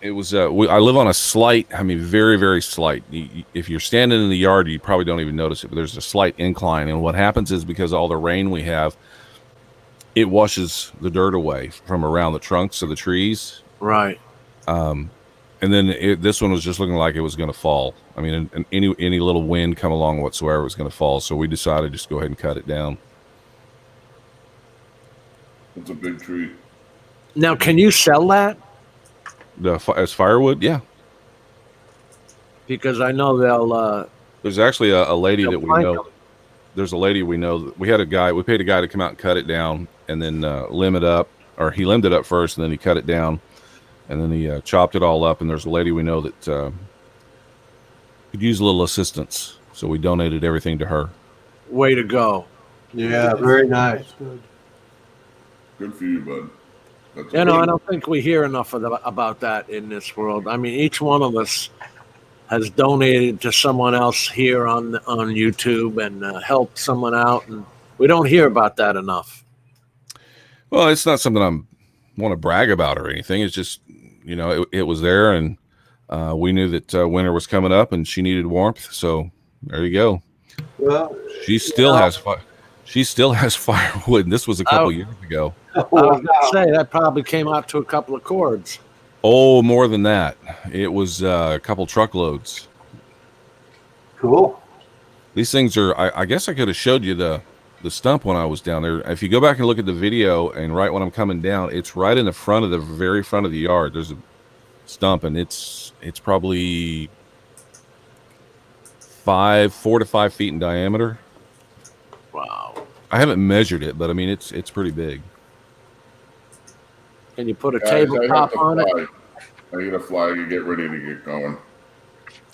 H: It was. I live on a slight. I mean, very, very slight. If you're standing in the yard, you probably don't even notice it. But there's a slight incline, and what happens is because of all the rain we have, it washes the dirt away from around the trunks of the trees.
C: Right.
H: And then this one was just looking like it was going to fall. I mean, any little wind come along whatsoever was going to fall. So we decided just go ahead and cut it down.
E: It's a big tree.
C: Now, can you sell that?
H: As firewood, yeah.
C: Because I know they'll.
H: There's actually a lady that we
C: find
H: know.
C: them.
H: There's a lady we know. We had a guy. We paid a guy to come out and cut it down, and then limb it up. Or he limbed it up first, and then he cut it down, and then he chopped it all up. And there's a lady we know that could use a little assistance, so we donated everything to her.
C: Way to go!
A: Yeah, very nice.
B: That's good.
E: Good for you, bud. That's
C: I don't think we hear enough about that in this world. I mean, each one of us has donated to someone else here on YouTube and helped someone out, and we don't hear about that enough.
H: Well, it's not something I want to brag about or anything. It's just, it was there, and we knew that winter was coming up, and she needed warmth. So there you go.
A: Well,
H: She still has firewood. And this was a couple years ago.
C: I was going to say that probably came out to a couple of cords.
H: Oh, more than that. It was a couple truckloads.
A: cool.
H: These things are. I guess I could have showed you the stump when I was down there. If you go back and look at the video, and right when I'm coming down, it's right in the front of the very front of the yard. There's a stump, and it's probably 4 to 5 feet in diameter.
C: Wow!
H: I haven't measured it, but I mean it's pretty big.
C: Can you put a
E: Guys,
C: tabletop on it?
E: I need to fly. You get ready to get going.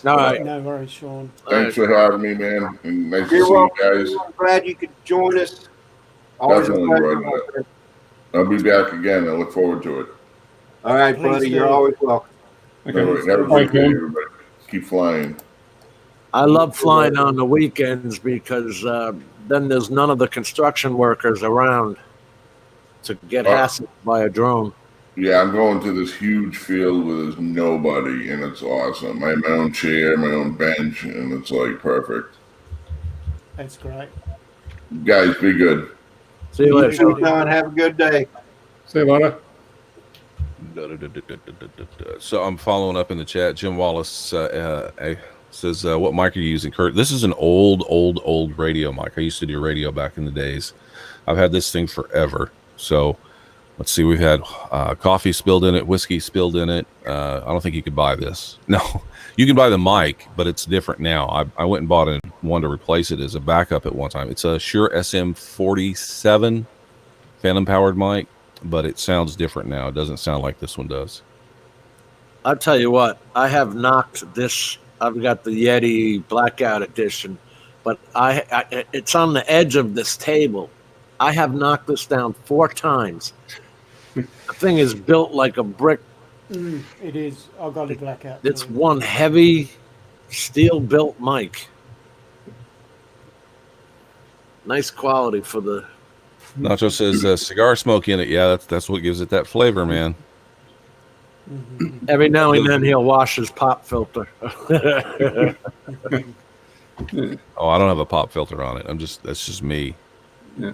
C: All right.
B: No worries, Sean.
E: Thanks for having me, man. And nice to see
A: You're
E: you
A: welcome.
E: guys.
A: I'm glad you could join us. Always a
E: Definitely,
A: pleasure,
E: Rodney.
A: my friend.
E: I'll be back again. I look forward to it.
A: All right,
B: Please
A: buddy.
B: do.
A: You're always welcome.
D: Okay.
E: All right, have a
D: Bye,
E: good day,
D: Ken.
E: everybody. Keep flying.
C: I love flying on the weekends because then there's none of the construction workers around to get hassled by a drone.
E: Yeah, I'm going to this huge field where there's nobody, and it's awesome. I have my own chair, my own bench, and it's like perfect.
B: That's great.
E: Guys, be good.
C: See you later.
A: You too, John. Have a good day.
D: See you later.
H: So I'm following up in the chat. Jim Wallace says, "What mic are you using, Kurt?" This is an old radio mic. I used to do radio back in the days. I've had this thing forever. So let's see, we've had coffee spilled in it, whiskey spilled in it. I don't think you could buy this. No, you can buy the mic, but it's different now. I went and bought one to replace it as a backup at one time. It's a Shure SM47 phantom powered mic, but it sounds different now. It doesn't sound like this one does.
C: I'll tell you what, I have knocked this. I've got the Yeti Blackout Edition, but it's on the edge of this table. I have knocked this down 4 times. The thing is built like a brick.
B: It is. I got a blackout.
C: It's one heavy steel-built mic. Nice quality for the.
H: Nacho says cigar smoke in it. Yeah, that's what gives it that flavor, man.
C: Every now and then he'll wash his pop filter.
H: Oh, I don't have a pop filter on it. That's just me.
D: Yeah.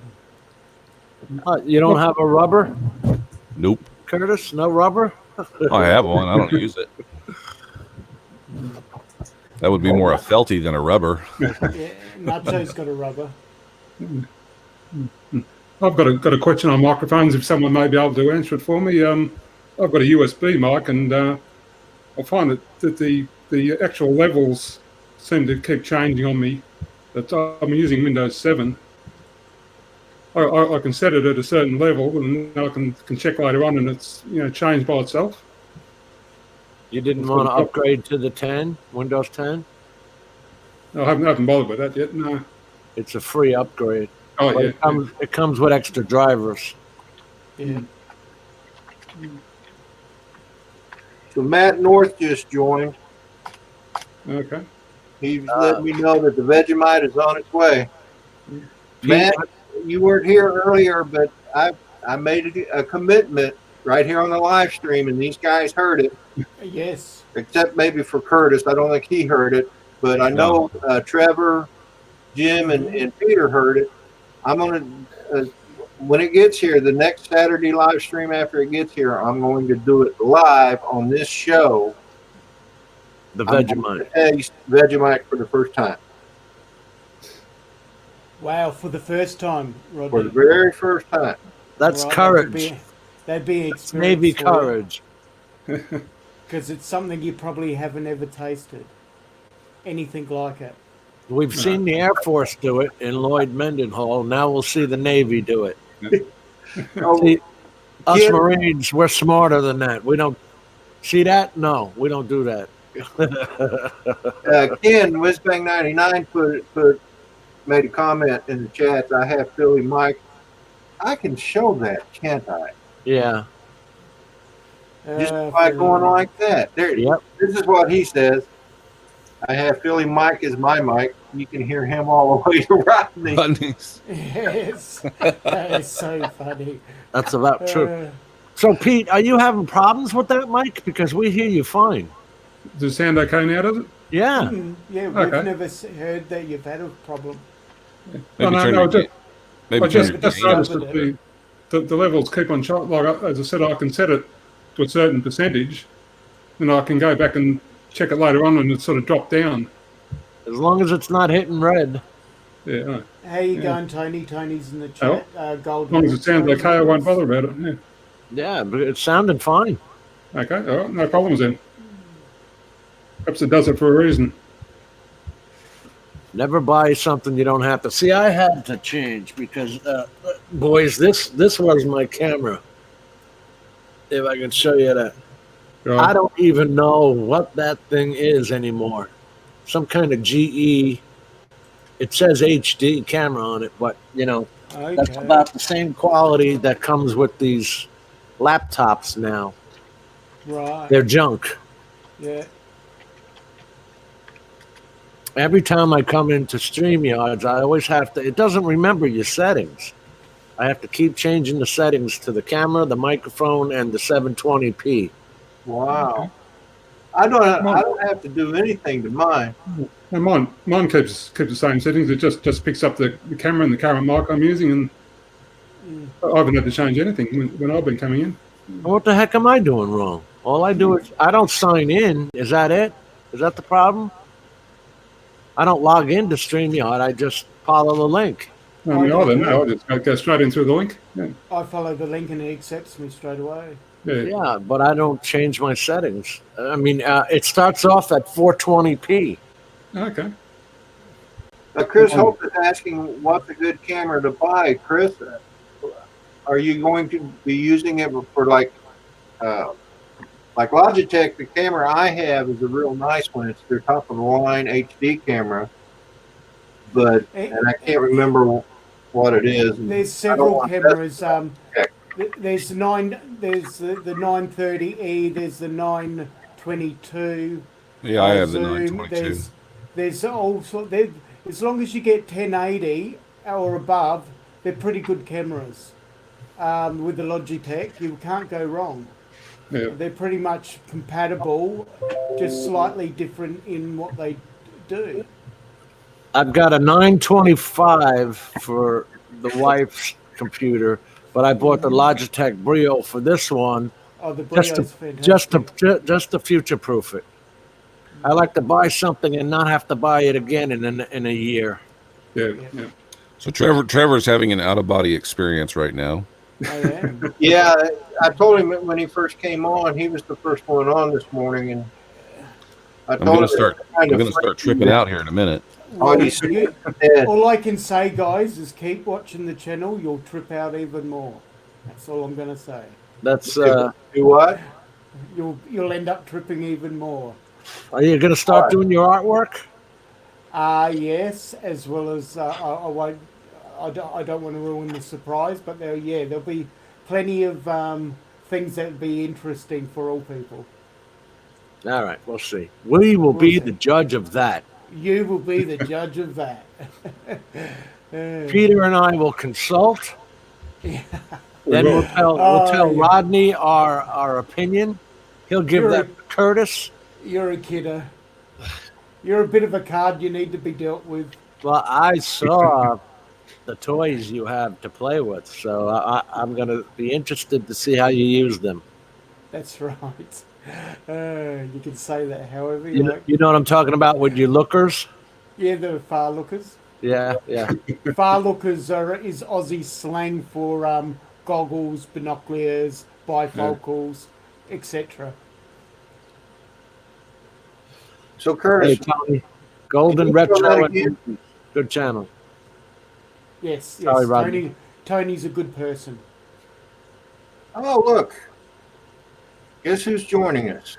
C: You don't have a rubber,
H: Nope.
C: Curtis? No rubber?
H: I have one. I don't use it. That would be more a felty than a rubber.
B: Yeah, Nacho's got a rubber.
D: I've got a question on microphones. If someone may be able to answer it for me. I've got a USB mic, and I find that the actual levels seem to keep changing on me. But I'm using Windows 7. I can set it at a certain level, and then I can check later on, and it's changed by itself.
C: You didn't want to upgrade to the 10, Windows 10?
D: I haven't bothered with that yet. No.
C: It's a free upgrade.
D: Oh
C: But
D: yeah.
C: it comes with extra drivers.
B: Yeah.
A: So Matt North just joined.
D: Okay.
A: He's letting me know that the Vegemite is on its way. Matt, you weren't here earlier, but I made a commitment right here on the live stream, and these guys heard it.
B: Yes.
A: Except maybe for Curtis. I don't think he heard it, but I know Trevor, Jim, and Peter heard it. I'm going to, when it gets here, the next Saturday live stream after it gets here, I'm going to do it live on this show.
C: The Vegemite.
A: Taste Vegemite for the first time.
B: Wow, for the first time, Rodney.
A: For the very first time.
C: That's
B: Right,
C: courage.
B: That'd be experience.
C: Navy courage.
B: Because it's something you probably haven't ever tasted. Anything like it.
C: We've seen the Air Force do it in Lloyd Mendenhall. Now we'll see the Navy do it.
A: Oh,
C: See, us
A: Ken-
C: Marines, we're smarter than that. We don't see that. No, we don't do that.
A: Ken Whizbang99 made a comment in the chat. I have Philly Mike. I can show that, can't I?
C: Yeah.
A: Just by going like that. There.
C: Yep.
A: This is what he says. I have Philly Mike as my mic. You can hear him all the way to Rodney.
B: Yes. That is so funny.
C: That's about true. So, Pete, are you having problems with that mic? Because we hear you fine.
D: Does it sound okay now, does it?
C: Yeah.
B: Yeah, we've
D: Okay.
B: never heard that you've had a problem.
H: Maybe
D: No,
H: turn
D: no,
H: your,
D: just-
H: maybe
D: I
H: turn
D: just
H: your
B: just
H: gain up.
D: noticed that the levels keep on changing. Like as I said, I can set it to a certain percentage, and I can go back and check it later on, and it sort of dropped down.
C: As long as it's not hitting red.
D: Yeah, no.
B: How you going, Tony? Tony's in the chat. Gold.
D: As long as it sounds okay, I won't bother about it. Yeah.
C: Yeah, but it's sounding fine.
D: Okay, all right, no problems then. Perhaps it does it for a reason.
C: Never buy something you don't have to. See, I had to change because, boys, this was my camera. If I can show you that. I don't even know what that thing is anymore. Some kind of GE. It says HD camera on it, but, that's
B: Okay.
C: about the same quality that comes with these laptops now.
B: Right.
C: They're junk.
B: Yeah.
C: Every time I come into StreamYards, I always have to, it doesn't remember your settings. I have to keep changing the settings to the camera, the microphone, and the 720p.
A: Wow. I don't have to do anything to mine.
D: And mine keeps the same settings. It just picks up the camera and the current mic I'm using, and I haven't had to change anything when I've been coming in.
C: What the heck am I doing wrong? All I do is, I don't sign in. Is that it? Is that the problem? I don't log into StreamYard. I just follow the link.
D: I mean, I don't know. I just go straight in through the link. Yeah.
B: I follow the link and it accepts me straight away.
D: Yeah.
C: Yeah, but I don't change my settings. I mean, it starts off at 420p.
D: Okay.
A: Chris Hope is asking what's a good camera to buy. Chris, are you going to be using it for like Logitech? The camera I have is a real nice one. It's their top of the line HD camera, and I can't remember what it is.
B: There's several cameras. There's the 930E. There's the 922.
H: Yeah, I have the
B: Zoom.
H: 922.
B: There's also as long as you get 1080 or above, they're pretty good cameras. With the Logitech, you can't go wrong.
D: Yeah.
B: They're pretty much compatible, just slightly different in what they do.
C: I've got a 925 for the wife's computer, but I bought the Logitech Brio for this one
B: Oh, the Brio's fantastic.
C: just to future-proof it. I like to buy something and not have to buy it again in a year.
D: Yeah. Yeah.
H: So Trevor's having an out-of-body experience right now.
B: I am.
A: Yeah, I told him when he first came on, he was the first one on this morning, and
H: I'm gonna start tripping out here in a minute.
A: Oh, he's dead.
B: All I can say, guys, is keep watching the channel. You'll trip out even more. That's all I'm going to say.
C: That's
A: Do what?
B: You'll end up tripping even more.
C: Are you going to start doing your artwork?
B: Yes, as well as I won't. I don't want to ruin the surprise, but there'll be plenty of things that will be interesting for all people.
C: All right, we'll see. We will be the judge of that.
B: You will be the judge of that.
C: Peter and I will consult.
B: Yeah.
C: Then we'll tell Rodney our opinion. He'll give that to Curtis.
B: You're a kidder. You're a bit of a card you need to be dealt with.
C: Well, I saw the toys you have to play with, so I'm going to be interested to see how you use them.
B: That's right. You can say that however
C: you
B: like.
C: You know what I'm talking about with your lookers?
B: Yeah, the far lookers.
C: Yeah.
B: Far lookers is Aussie slang for goggles, binoculars, bifocals, etc.
A: So Curtis,
C: Hey, Tony, Golden Retro, good channel.
B: Yes.
C: Sorry, Rodney.
B: Tony's a good person.
A: oh look, guess who's joining us?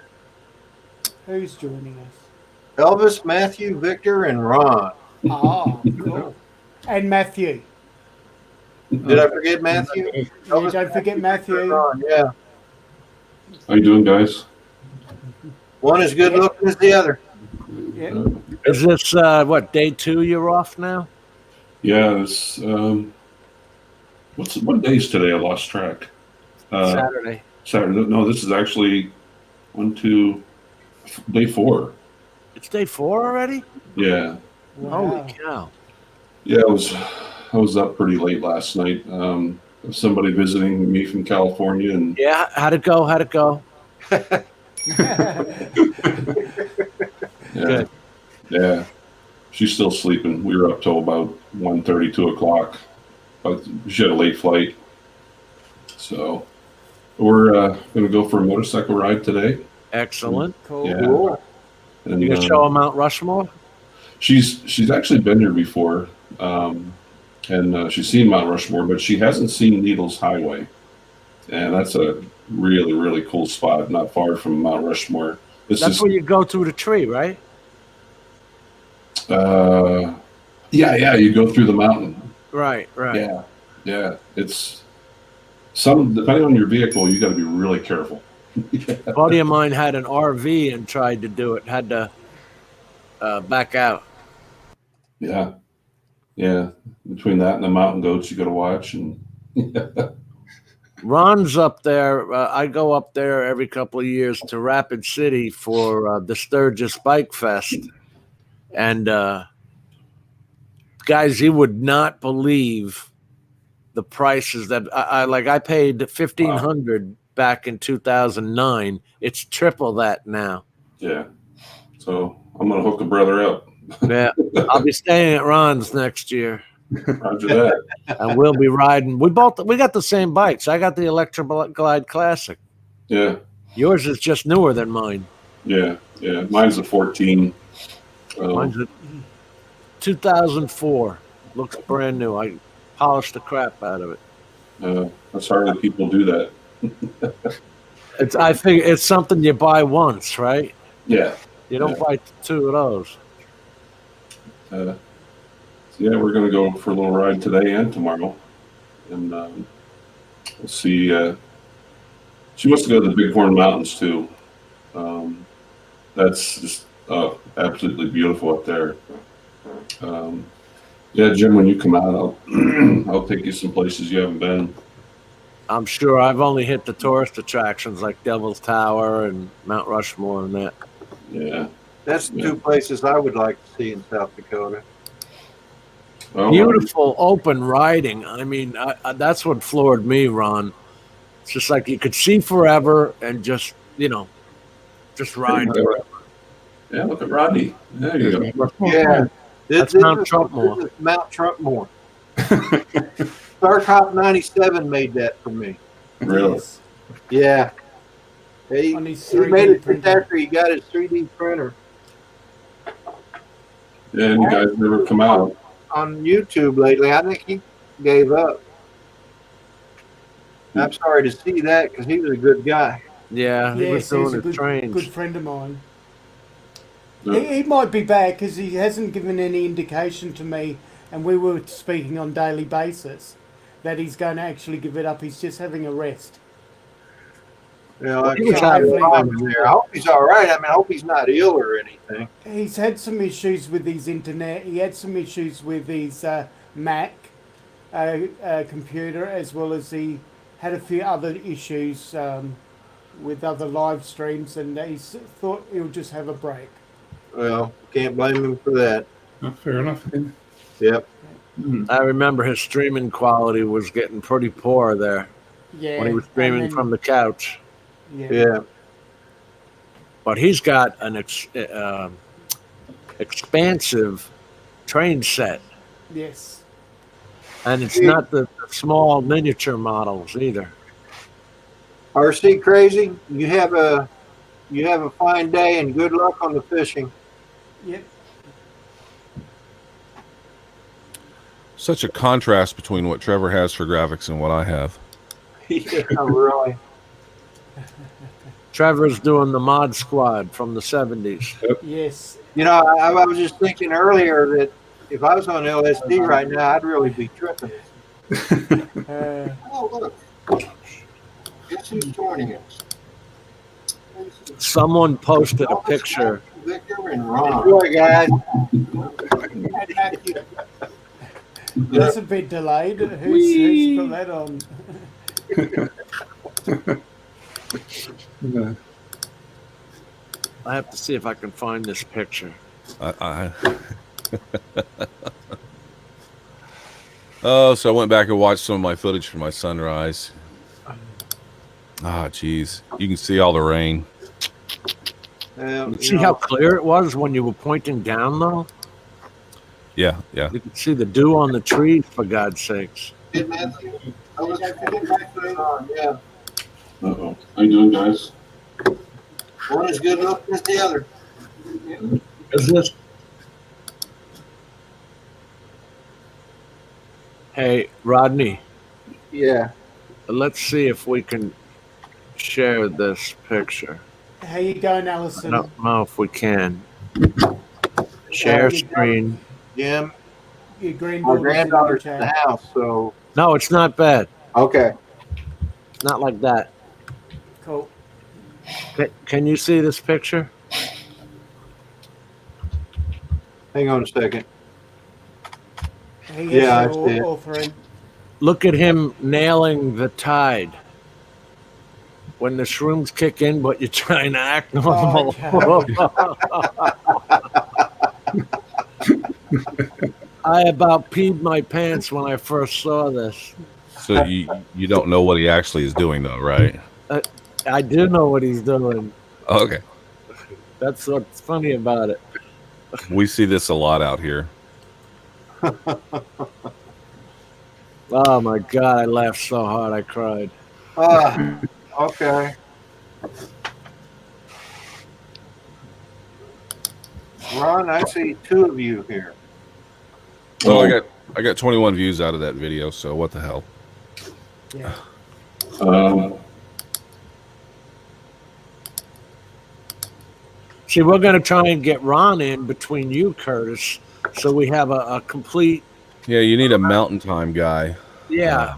B: Who's joining us?
A: Elvis, Matthew, Victor, and Ron.
B: Ah, cool. And Matthew.
A: Did I forget Matthew?
B: Yeah, don't forget Matthew.
A: Ron, yeah.
I: How you doing, guys?
A: One is good looking as the other.
B: Yeah.
C: Is this day 2 you're off now?
I: Yeah, it's what day is today? I lost track.
C: Saturday.
I: Saturday. No, this is actually day 4.
C: It's day 4 already?
I: Yeah.
B: Wow.
C: Holy cow.
I: Yeah, I was up pretty late last night. Somebody visiting me from California, and
C: Yeah, how'd it go?
I: yeah,
C: Good.
I: yeah, she's still sleeping. We were up till about 1:30, 2 o'clock, but she had a late flight, so we're gonna go for a motorcycle ride today.
C: Excellent.
B: Cool.
I: Yeah.
A: Cool.
I: And
C: You gonna show them Mount Rushmore?
I: she's actually been here before, and she's seen Mount Rushmore, but she hasn't seen Needles Highway, and that's a really, really cool spot, not far from Mount Rushmore.
C: That's where you go through the tree, right?
I: Yeah, you go through the mountain.
C: Right.
I: Yeah. It's depending on your vehicle, you got to be really careful.
C: A buddy of mine had an RV and tried to do it, had to back out.
I: Yeah. Between that and the mountain goats, you got to watch. And
C: Ron's up there. I go up there every couple of years to Rapid City for the Sturgis Bike Fest. And guys, you would not believe the prices that I paid $1,500 back in 2009. It's triple that now.
I: yeah. So I'm gonna hook a brother up.
C: Yeah, I'll be staying at Ron's next year.
I: Roger that.
C: And we'll be riding. We got the same bikes. I got the Electra Glide Classic.
I: Yeah,
C: Yours is just newer than mine.
I: yeah. Mine's a 14.
C: Mine's a 2004. Looks brand new. I polished the crap out of it.
I: That's hardly people do that.
C: I think it's something you buy once, right?
I: Yeah.
C: You don't buy two of those.
I: So yeah, we're going to go for a little ride today and tomorrow, and we'll see. She wants to go to the Bighorn Mountains too. That's just absolutely beautiful up there. Yeah, Jim, when you come out, I'll take you some places you haven't been.
C: I'm sure I've only hit the tourist attractions like Devil's Tower and Mount Rushmore and that.
I: Yeah.
A: That's the two places I would like to see in South Dakota.
I: Well,
C: Beautiful open riding. I mean, that's what floored me, Ron. It's just like you could see forever and just ride forever.
I: Yeah, look at Rodney. There you go.
A: Yeah.
C: That's Mount Trumpmore.
A: This is Mount Trumpmore. Star Top 97 made that for me.
I: Really?
B: Yes.
A: Yeah. He
B: On his
A: made
B: 3D
A: it just
B: printer.
A: after he got his 3D printer.
I: Yeah, and you guys never come out.
A: On YouTube lately, I think he gave up. I'm sorry to see that because he was a good guy.
C: Yeah, he was
B: Yes,
C: doing
B: he's a
C: his trains.
B: good friend of mine.
I: Yeah.
B: He might be back because he hasn't given any indication to me, and we were speaking on daily basis, that he's going to actually give it up. He's just having a rest.
A: You know, I
C: He was
A: can't
C: having
A: believe
C: fun.
A: him there. I hope he's all right. I mean, I hope he's not ill or anything.
B: He's had some issues with his internet. He had some issues with his Mac computer, as well as he had a few other issues with other live streams, and he thought he'll just have a break.
A: Well, can't blame him for that.
D: Oh, fair enough.
A: Yep.
C: I remember his streaming quality was getting pretty poor there
B: Yeah.
C: when he was streaming
B: and then-
C: from the couch.
B: Yeah.
A: Yeah.
C: But he's got an expansive train set,
B: Yes.
C: and it's not the small miniature models either.
A: RC Crazy, you have a fine day and good luck on the fishing.
B: Yep.
H: Such a contrast between what Trevor has for graphics and what I have.
A: Yeah, really.
C: Trevor's doing the Mod Squad from the 70s.
B: Yes.
A: You know, I was just thinking earlier that if I was on LSD right now, I'd really be tripping. Oh, look. Guess who's joining us?
C: Someone posted a picture.
A: Victor and Ron. Enjoy, guys.
B: That's a bit delayed. Who's put that on?
C: I have to see if I can find this picture.
H: Oh, so I went back and watched some of my footage from my sunrise. Ah, geez. You can see all the rain.
C: See how clear it was when you were pointing down, though?
H: Yeah, yeah.
C: You could see the dew on the trees, for God's sakes.
A: Yeah.
I: Uh-oh. How you doing, guys?
A: One is good looking as the other.
C: Is this? Hey, Rodney,
A: Yeah.
C: let's see if we can share this picture.
B: How you going,
C: I
B: Alison?
C: don't know if we can. Share screen.
A: Jim,
B: Your
A: my
B: granddaughter's in the
A: granddaughter's in the
B: chat.
A: house, so
C: No, it's not bad.
A: okay.
C: Not like that.
B: Cool.
C: Can you see this picture?
A: Hang on a second.
B: He has
A: Yeah, I
B: the
A: see it.
B: offering.
C: Look at him nailing the tide. When the shrooms kick in, but you're trying to act normal. I about peed my pants when I first saw this.
H: So you don't know what he actually is doing, though, right?
C: I do know what he's doing.
H: Okay.
C: That's what's funny about it.
H: We see this a lot out here.
C: Oh my God, I laughed so hard I cried.
A: Okay. Ron, I see two of you here.
H: Well,
I: Oh,
H: I got 21 views out of that video, so what the hell?
B: Yeah.
C: See, we're going to try and get Ron in between you, Curtis, so we have a complete,
H: Yeah, you need a mountain time guy.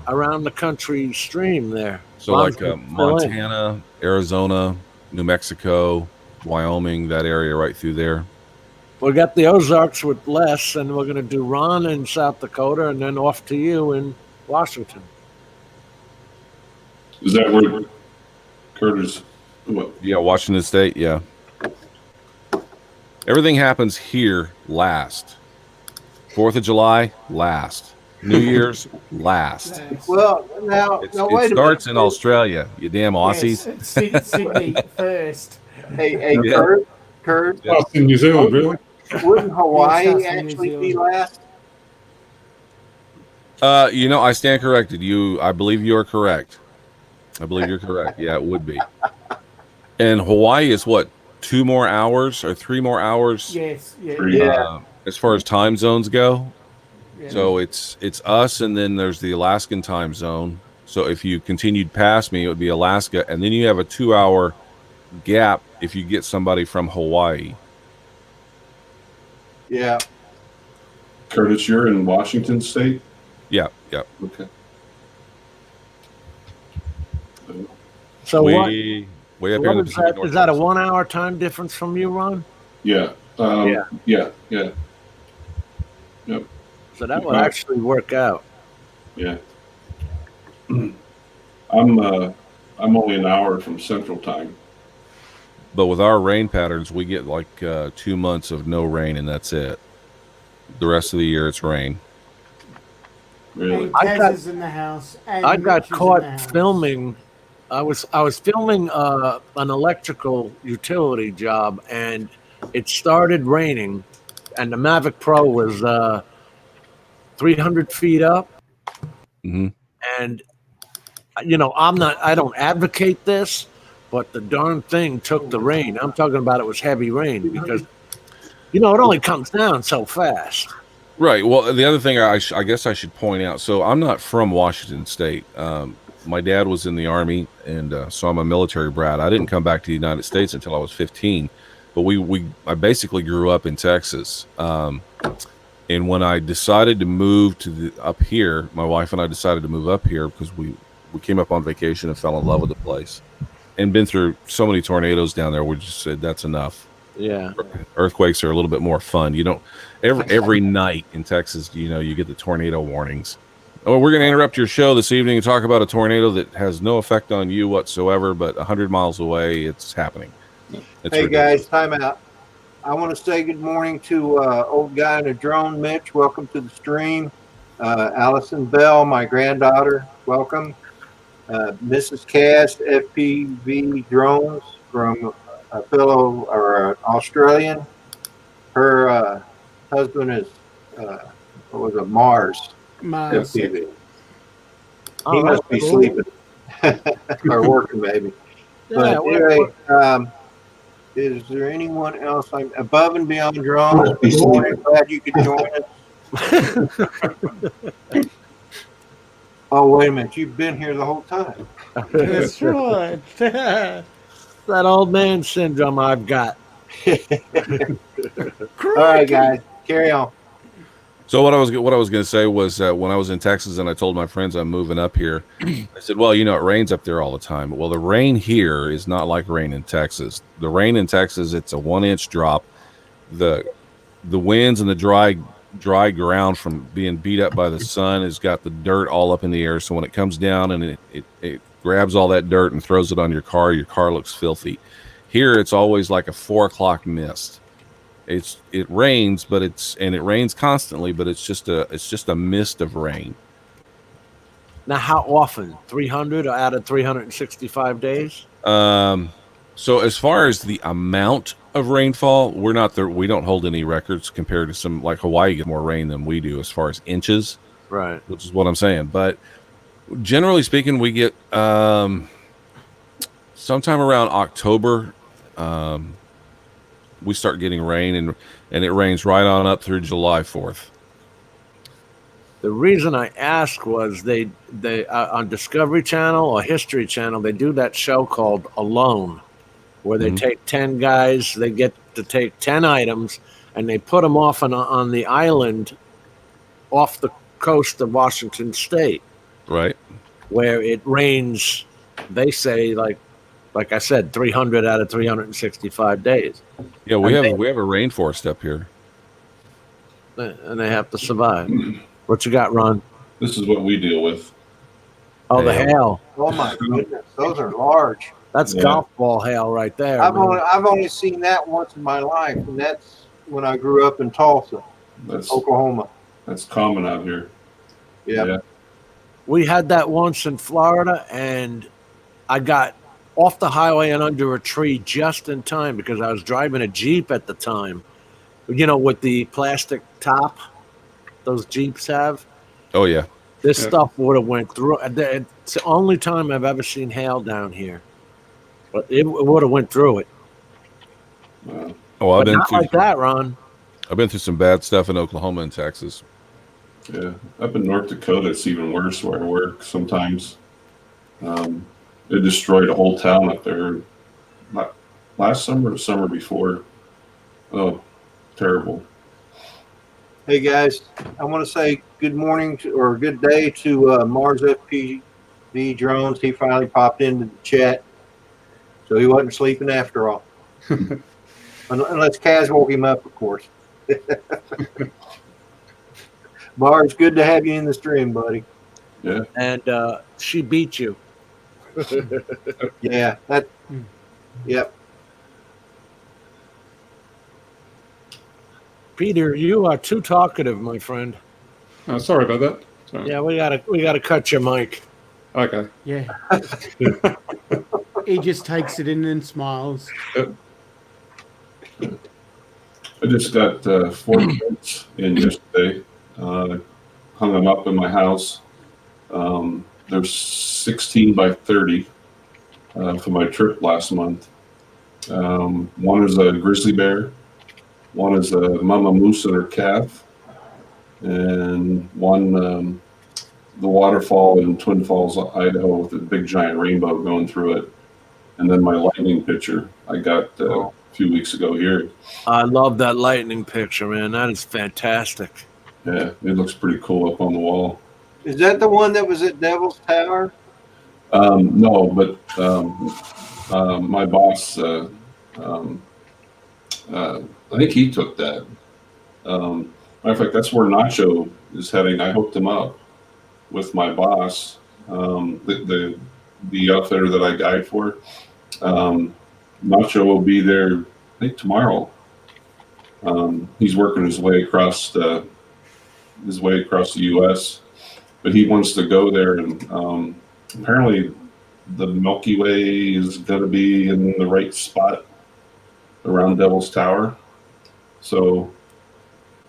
C: around the country stream there.
H: So
C: Ron's
H: like
C: gonna fill in.
H: Montana, Arizona, New Mexico, Wyoming, that area right through there.
C: We got the Ozarks with Les, and we're going to do Ron in South Dakota, and then off to you in Washington.
I: is that where Curtis? What?
H: Yeah, Washington State. Yeah. Everything happens here last. 4th of July, last. New Year's, last.
A: Well, now
H: It
A: wait a
H: starts
A: minute.
H: in Australia, you damn Aussies.
B: Yes, Sydney first.
A: Hey,
H: Yeah.
A: Kurt,
D: Oh, it's in New Zealand, really?
A: wouldn't Hawaii
B: Yes, that's in New
A: actually be
B: Zealand.
A: last?
H: You know, I stand corrected. I believe you are correct. I believe you're correct. Yeah, it would be. And Hawaii is what, 2 more hours or 3 more hours?
B: Yes, yeah.
A: Yeah.
H: As far as time zones go.
B: Yeah.
H: So it's us, and then there's the Alaskan time zone. So if you continued past me, it would be Alaska, and then you have a 2-hour gap if you get somebody from Hawaii.
A: Yeah.
I: Curtis, you're in Washington State.
H: Yeah.
I: Okay.
C: So
H: way
C: what?
H: up here
C: What
H: in the
C: is
H: Pacific
C: that? Is that a
H: Northwest.
C: 1 hour time difference from you, Ron?
I: Yeah. Yeah. Yep.
C: So that would actually work out.
I: Yeah. I'm only an hour from Central Time.
H: But with our rain patterns, we get like 2 months of no rain, and that's it. The rest of the year, it's rain.
I: Really?
B: And
C: I got-
B: Kaz is in the house. And
C: I got
B: Mitch is in
C: caught
B: the house.
C: filming. I was filming an electrical utility job, and it started raining, and the Mavic Pro was 300 feet up.
H: hmm
C: And I don't advocate this, but the darn thing took the rain. I'm talking about it was heavy rain because it only comes down so fast.
H: Right. Well, the other thing I guess I should point out. So I'm not from Washington State. My dad was in the Army, and so I'm a military brat. I didn't come back to the United States until I was 15. But I basically grew up in Texas. And when I decided to move up here, my wife and I decided to move up here because we came up on vacation and fell in love with the place, and been through so many tornadoes down there. We just said that's enough.
C: Yeah.
H: Earthquakes are a little bit more fun. You don't every night in Texas, you get the tornado warnings. Oh, we're going to interrupt your show this evening and talk about a tornado that has no effect on you whatsoever, but 100 miles away, it's happening. It's
A: Hey
H: ridiculous.
A: guys, time out. I want to say good morning to old guy in a drone, Mitch. Welcome to the stream. Allison Bell, my granddaughter, welcome. Mrs. Cast, FPV Drones from a fellow or Australian. Her husband is Mars
B: Mars.
A: FPV. He
C: Oh,
A: must
C: that's
A: be
C: cool.
A: sleeping or working maybe. But
C: Yeah,
A: anyway, is there anyone else? I'm above and beyond drones. Good morning. Glad you could join us. Oh, wait a minute. You've been here the whole time.
B: That's right.
C: that old man syndrome I've got.
A: All right, guys. Carry on.
H: So what I was going to say was when I was in Texas and I told my friends I'm moving up here, I said, well, it rains up there all the time. Well, the rain here is not like rain in Texas. The rain in Texas, it's a 1-inch drop. The winds and the dry ground from being beat up by the sun has got the dirt all up in the air. So when it comes down and it grabs all that dirt and throws it on your car looks filthy. Here, it's always like a 4 o'clock mist. It rains, but it rains constantly, but it's just a mist of rain.
C: Now, how often? 300 out of 365 days?
H: So as far as the amount of rainfall. We're not there. We don't hold any records compared to some like Hawaii get more rain than we do as far as inches,
C: Right.
H: which is what I'm saying. But generally speaking, we get sometime around October. We start getting rain, and it rains right on up through July 4th.
C: The reason I asked was they on Discovery Channel or History Channel, they do that show called Alone, where they take 10 guys, they get to take 10 items, and they put them off on the island off the coast of Washington State,
H: Right.
C: where it rains, they say, like I said, 300 out of 365 days.
H: Yeah, we have a rainforest up here.
C: And they have to survive. What you got, Ron?
I: This is what we deal with.
C: Oh, the hail.
A: Oh my goodness, those are large.
C: That's golf ball hail right there.
A: I've only seen that once in my life, and that's when I grew up in Tulsa, Oklahoma.
I: That's common out here.
A: Yeah.
C: We had that once in Florida, and I got off the highway and under a tree just in time because I was driving a Jeep at the time, you know, with the plastic top those Jeeps have.
H: Oh, yeah.
C: This stuff would have went through. It's the only time I've ever seen hail down here. But it would have went through it.
H: Oh, I've been
C: not
H: through
C: like that, Ron.
H: I've been through some bad stuff in Oklahoma and Texas.
I: Yeah, up in North Dakota, it's even worse where I work sometimes. It destroyed a whole town up there last summer or the summer before. Oh, terrible.
A: Hey guys, I want to say good morning or good day to Mars FPV Drones. He finally popped into the chat, so he wasn't sleeping after all. Unless Kaz woke him up, of course. Mars, good to have you in the stream, buddy.
I: Yeah.
C: And she beat you.
A: Yeah. Yep.
C: Peter, you are too talkative, my friend.
D: Oh, sorry about that. Sorry.
C: Yeah, we gotta cut your mic.
D: Okay.
B: Yeah. He just takes it in and smiles.
I: I just got 4 prints in yesterday. Hung them up in my house. They're 16 by 30 for my trip last month. One is a grizzly bear. One is a mama moose and her calf. And one, the waterfall in Twin Falls, Idaho, with a big giant rainbow going through it. And then my lightning picture I got a few weeks ago here.
C: I love that lightning picture, man. That is fantastic.
I: Yeah, it looks pretty cool up on the wall.
A: Is that the one that was at Devil's Tower?
I: No, but my boss, I think he took that. Matter of fact, that's where Nacho is heading. I hooked him up with my boss, the outfitter that I guide for. Nacho will be there, I think, tomorrow. He's working his way across the U.S., but he wants to go there, and apparently the Milky Way is going to be in the right spot around Devil's Tower. So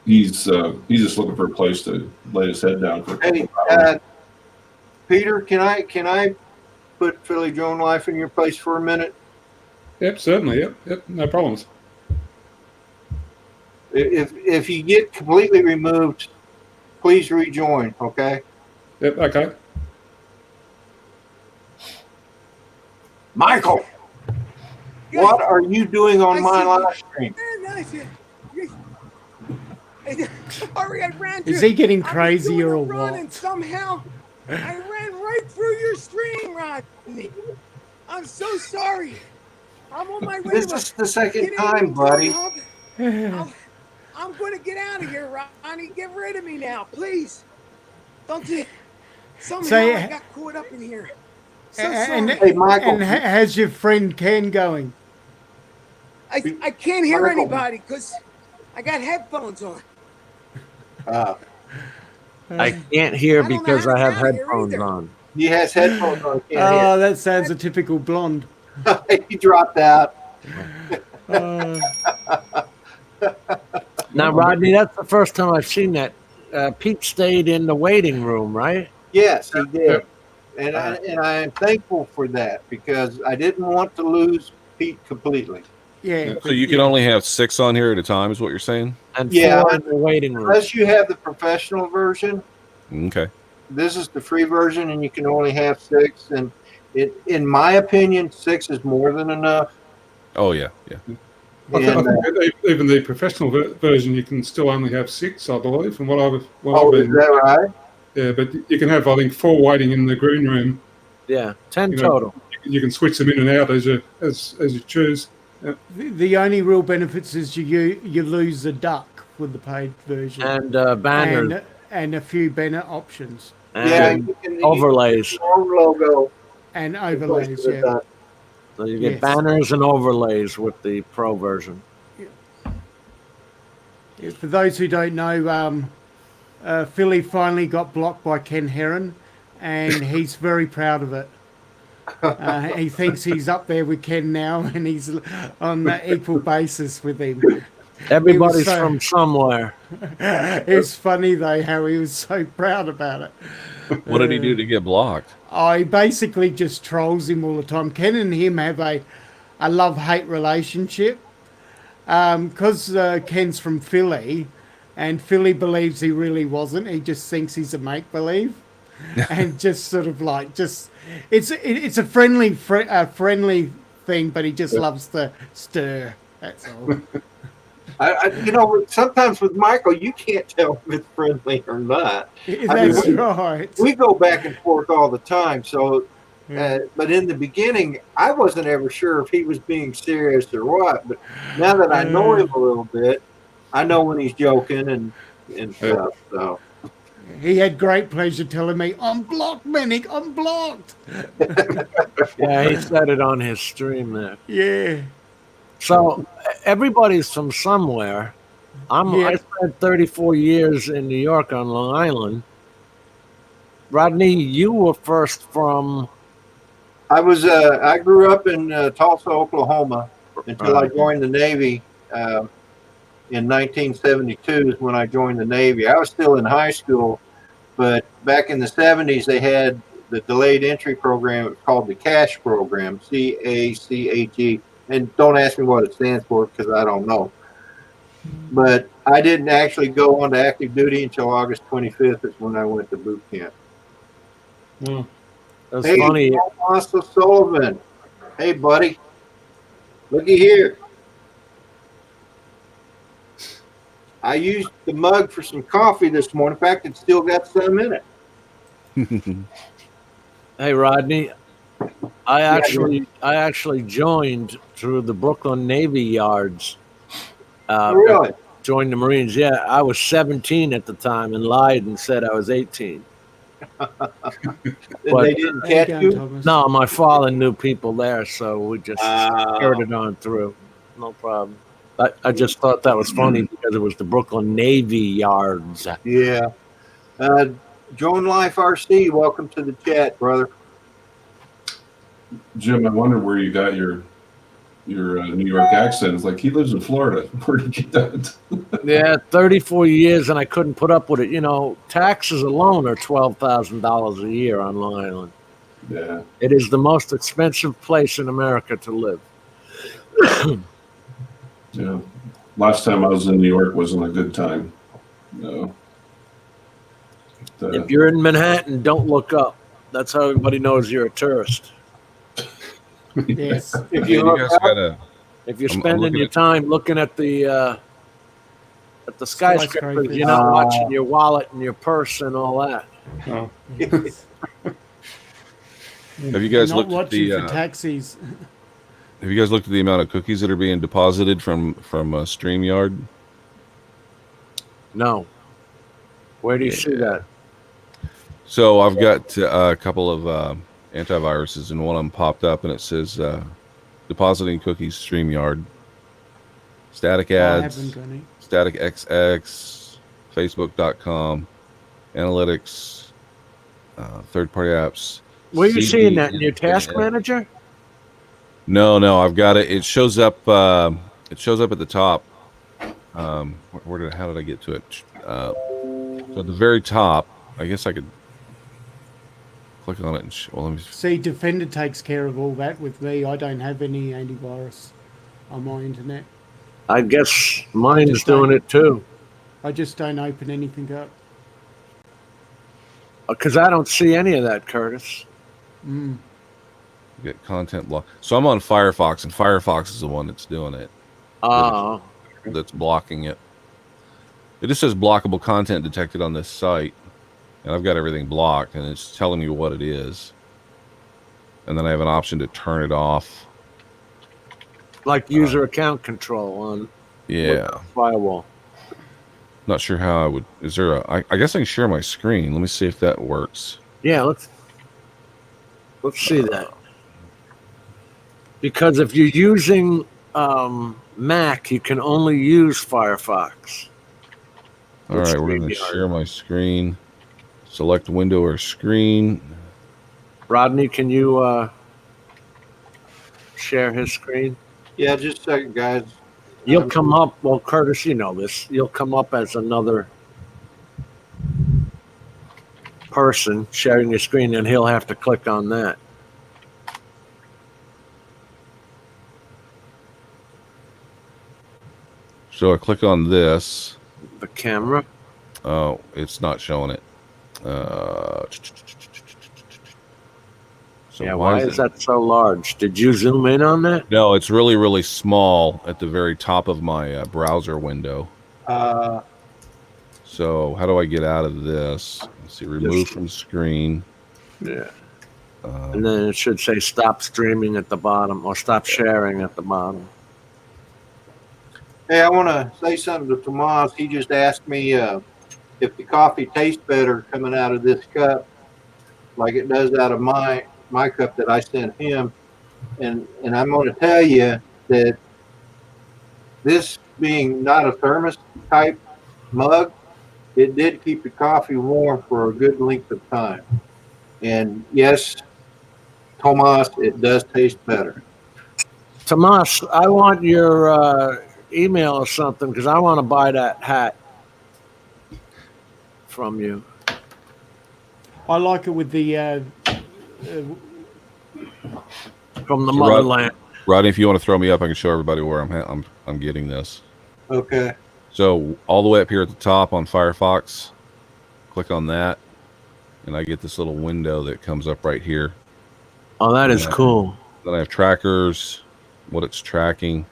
I: he's just looking for a place to lay his head down for a couple hours.
A: Peter, can I put Philly Drone Life in your place for a minute?
D: Yep, certainly. Yep, no problems.
A: If you get completely removed, please rejoin, okay?
D: Yep, okay.
A: Michael, what are you doing on my live stream?
J: Sorry, I ran
B: Is he getting crazier or
J: run
B: what?
J: and somehow I ran right through your stream, Rodney. I'm so sorry. I'm on my way.
A: This is the second time, buddy.
J: I'm going to get out of here, Rodney. Get rid of me now, please. Don't you? Somehow I got caught up in here. So sorry.
A: Hey, Michael.
B: And how's your friend Ken going?
J: I can't hear
A: Michael.
J: anybody because I got headphones on.
C: I can't hear
J: I don't know
C: because
J: how
C: I
J: to
C: have
J: get out of here
C: headphones
J: either.
C: on.
A: He has headphones on.
B: Oh, that sounds a typical blonde.
A: He dropped out.
C: Now, Rodney, that's the first time I've seen that. Pete stayed in the waiting room, right?
A: Yes, he did.
D: Yep.
A: And I am thankful for that because I didn't want to lose Pete completely.
B: Yeah.
D: So
H: So you can only have 6 on here at a time, is what you're saying?
C: And
A: Yeah,
C: 4 in the waiting room.
A: unless you have the professional version.
H: Okay.
A: This is the free version, and you can only have 6. And in my opinion, 6 is more than enough.
H: Oh yeah, yeah.
D: I
A: And,
D: think that even the professional version, you can still only have 6, I believe, from what I've
A: is
D: been.
A: that right?
D: Yeah, but you can have, I think, 4 waiting in the green room.
C: Yeah, 10
D: You know,
C: total.
D: You can switch them in and out as you choose.
B: The only real benefits is you lose the duck with the paid version
C: And banners
B: and a few banner options
C: and
A: you can
C: overlays.
A: your own logo.
B: and
A: in place
B: overlays.
A: of the
B: Yeah.
A: duck.
C: So you get
B: Yes.
C: banners and overlays with the pro version.
B: Yeah, for those who don't know, Philly finally got blocked by Ken Heron, and he's very proud of it. He thinks he's up there with Ken now, and he's on an equal basis with him.
C: Everybody's
B: so-
C: from somewhere.
B: It's funny though how he was so proud about it.
H: What did he do to get blocked?
B: I basically just trolls him all the time. Ken and him have a love-hate relationship because Ken's from Philly, and Philly believes he really wasn't. He just thinks he's a make-believe, and just sort of like it's a friendly thing, but he just loves to stir. That's all.
A: Sometimes with Michael, you can't tell if it's friendly or not.
B: That's right.
A: We go back and forth all the time. So, but in the beginning, I wasn't ever sure if he was being serious or what. But now that I know him a little bit, I know when he's joking and stuff. So
B: He had great pleasure telling me, "I'm blocked, Manic. I'm blocked."
C: Yeah, he said it on his stream there.
B: Yeah.
C: So everybody's from somewhere. I spent 34 years in New York on Long Island. Rodney, you were first from.
A: I grew up in Tulsa, Oklahoma, until I joined the Navy in 1972 is when I joined the Navy. I was still in high school, but back in the 70s, they had the delayed entry program. It was called the CACHE program, CACHE. And don't ask me what it stands for because I don't know. But I didn't actually go on to active duty until August 25th is when I went to boot camp.
C: That's
A: Hey,
C: funny.
A: Thomas Sullivan. Hey, buddy. Looky here. I used the mug for some coffee this morning. In fact, it's still got some in it.
C: Hey, Rodney. I actually joined through the Brooklyn Navy Yards.
A: Really?
C: Joined the Marines. Yeah, I was 17 at the time and lied and said I was 18.
A: And they didn't catch you?
C: No, my father knew people there, so we just skirted on through. No problem. I just thought that was funny because it was the Brooklyn Navy Yards.
A: Yeah. Joan Life RC, welcome to the chat, brother.
I: Jim, I wonder where you got your New York accent. It's like he lives in Florida. Where did you get that?
C: Yeah, 34 years, and I couldn't put up with it. You know, taxes alone are $12,000 a year on Long Island.
I: Yeah.
C: It is the most expensive place in America to live.
I: Yeah. Last time I was in New York wasn't a good time. No.
C: If you're in Manhattan, don't look up. That's how everybody knows you're a tourist.
B: Yes.
A: If
H: You guys gotta.
C: If you're
H: I'm
C: spending
H: looking
C: your
H: at-
C: time looking at the skyscrapers,
B: Skyscrapers.
C: you're not watching your wallet and your purse and all that.
D: Oh.
H: Have you guys
B: Not
H: looked at
B: watching
H: the?
B: for taxis.
H: Have you guys looked at the amount of cookies that are being deposited from StreamYard?
C: No. Where do you see that?
H: So I've got a couple of antiviruses, and one of them popped up, and it says depositing cookies StreamYard, static
B: I
H: ads,
B: haven't got any.
H: static XX, Facebook.com, analytics, third-party apps.
C: Where are you
H: CD
C: seeing that in your
H: and
C: task
H: NF.
C: manager?
H: No, I've got it. It shows up it shows up at the top. How did I get to it? So at the very top, I guess I could click on it and let me
B: see. Defender takes care of all that with me. I don't have any antivirus on my internet.
C: I guess mine's doing it too.
B: I just don't open anything up.
C: Because I don't see any of that, Curtis.
H: get content block. So I'm on Firefox, and Firefox is the one that's doing it. That's blocking it. It just says blockable content detected on this site, and I've got everything blocked, and it's telling me what it is. And then I have an option to turn it off.
C: Like user account control on firewall.
H: Not sure how I would. Is there a? I guess I can share my screen. Let me see if that works.
C: Yeah, let's see that. Because if you're using Mac, you can only use Firefox.
H: All right, we're going to share my screen. Select window or screen.
C: Rodney, can you share his screen?
A: Yeah, just a second, guys.
C: You'll come up. Well, Curtis, you know this. You'll come up as another person sharing your screen, and he'll have to click on that.
H: So I click on this.
C: The camera?
H: Oh, it's not showing it. So
C: yeah, why is that so large? Did you zoom in on that?
H: No, it's really, really small at the very top of my browser window. So how do I get out of this? Let's see, remove from screen.
C: Yeah. And then it should say stop streaming at the bottom or stop sharing at the bottom.
A: Hey, I want to say something to Tomas. He just asked me if the coffee tastes better coming out of this cup like it does out of my cup that I sent him. And I'm going to tell you that this being not a thermos type mug, it did keep the coffee warm for a good length of time. And yes, Tomas, it does taste better.
C: Tomas, I want your email or something because I want to buy that hat from you.
B: I like it with the
C: from the motherland.
H: Rodney, if you want to throw me up, I can show everybody where I'm getting this.
A: Okay.
H: So all the way up here at the top on Firefox, click on that, and I get this little window that comes up right here.
C: Oh, that is cool.
H: Then I have trackers, what it's tracking,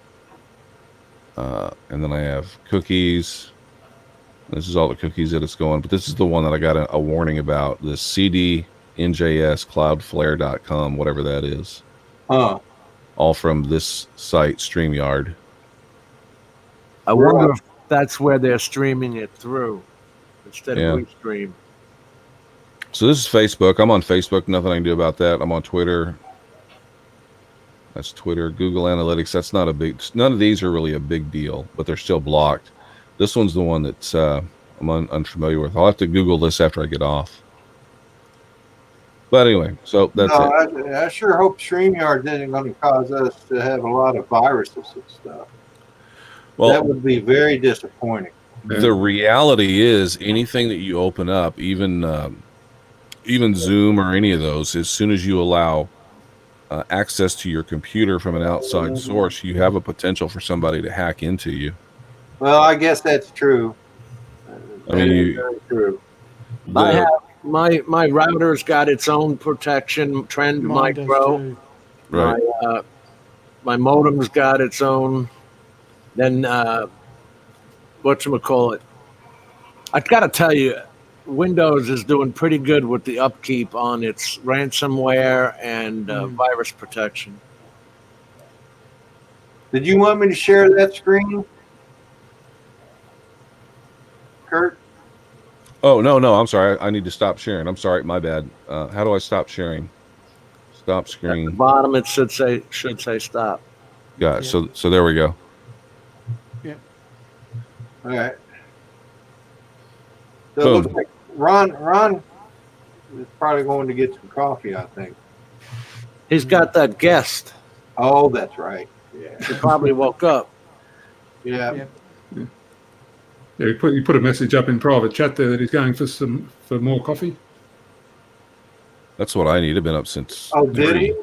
H: and then I have cookies. This is all the cookies that it's going, but this is the one that I got a warning about, this CD NJS Cloudflare.com, whatever that is. All from this site, StreamYard.
C: I wonder if that's where they're streaming it through instead of Restream.
H: So this is Facebook. I'm on Facebook. Nothing I can do about that. I'm on Twitter. That's Twitter. Google Analytics. That's not a big. None of these are really a big deal, but they're still blocked. This one's the one that's I'm unfamiliar with. I'll have to Google this after I get off. But anyway, so that's it.
A: I sure hope StreamYard isn't going to cause us to have a lot of viruses and stuff. Well, that would be very disappointing.
H: The reality is, anything that you open up, even Zoom or any of those, as soon as you allow access to your computer from an outside source, you have a potential for somebody to hack into you.
A: Well, I guess that's true.
H: I mean,
A: very true.
C: I have my router's got its own protection, Trend Micro.
H: Right.
C: My modem's got its own. Then whatchamacallit? I've got to tell you, Windows is doing pretty good with the upkeep on its ransomware and virus protection.
A: Did you want me to share that screen, Kurt?
H: Oh, no, I'm sorry. I need to stop sharing. I'm sorry. My bad. How do I stop sharing? Stop screen.
C: At the bottom, it should say stop.
H: Got it. Yeah. So there we go.
B: Yeah.
A: All right. So it looks like Ron is probably going to get some coffee, I think.
C: He's got that guest.
A: Oh, that's right. Yeah.
C: He probably woke up.
A: Yeah.
B: Yep.
D: Yeah, you put a message up in private chat there that he's going for more coffee.
H: That's what I need. I've been up since.
A: Oh, did he?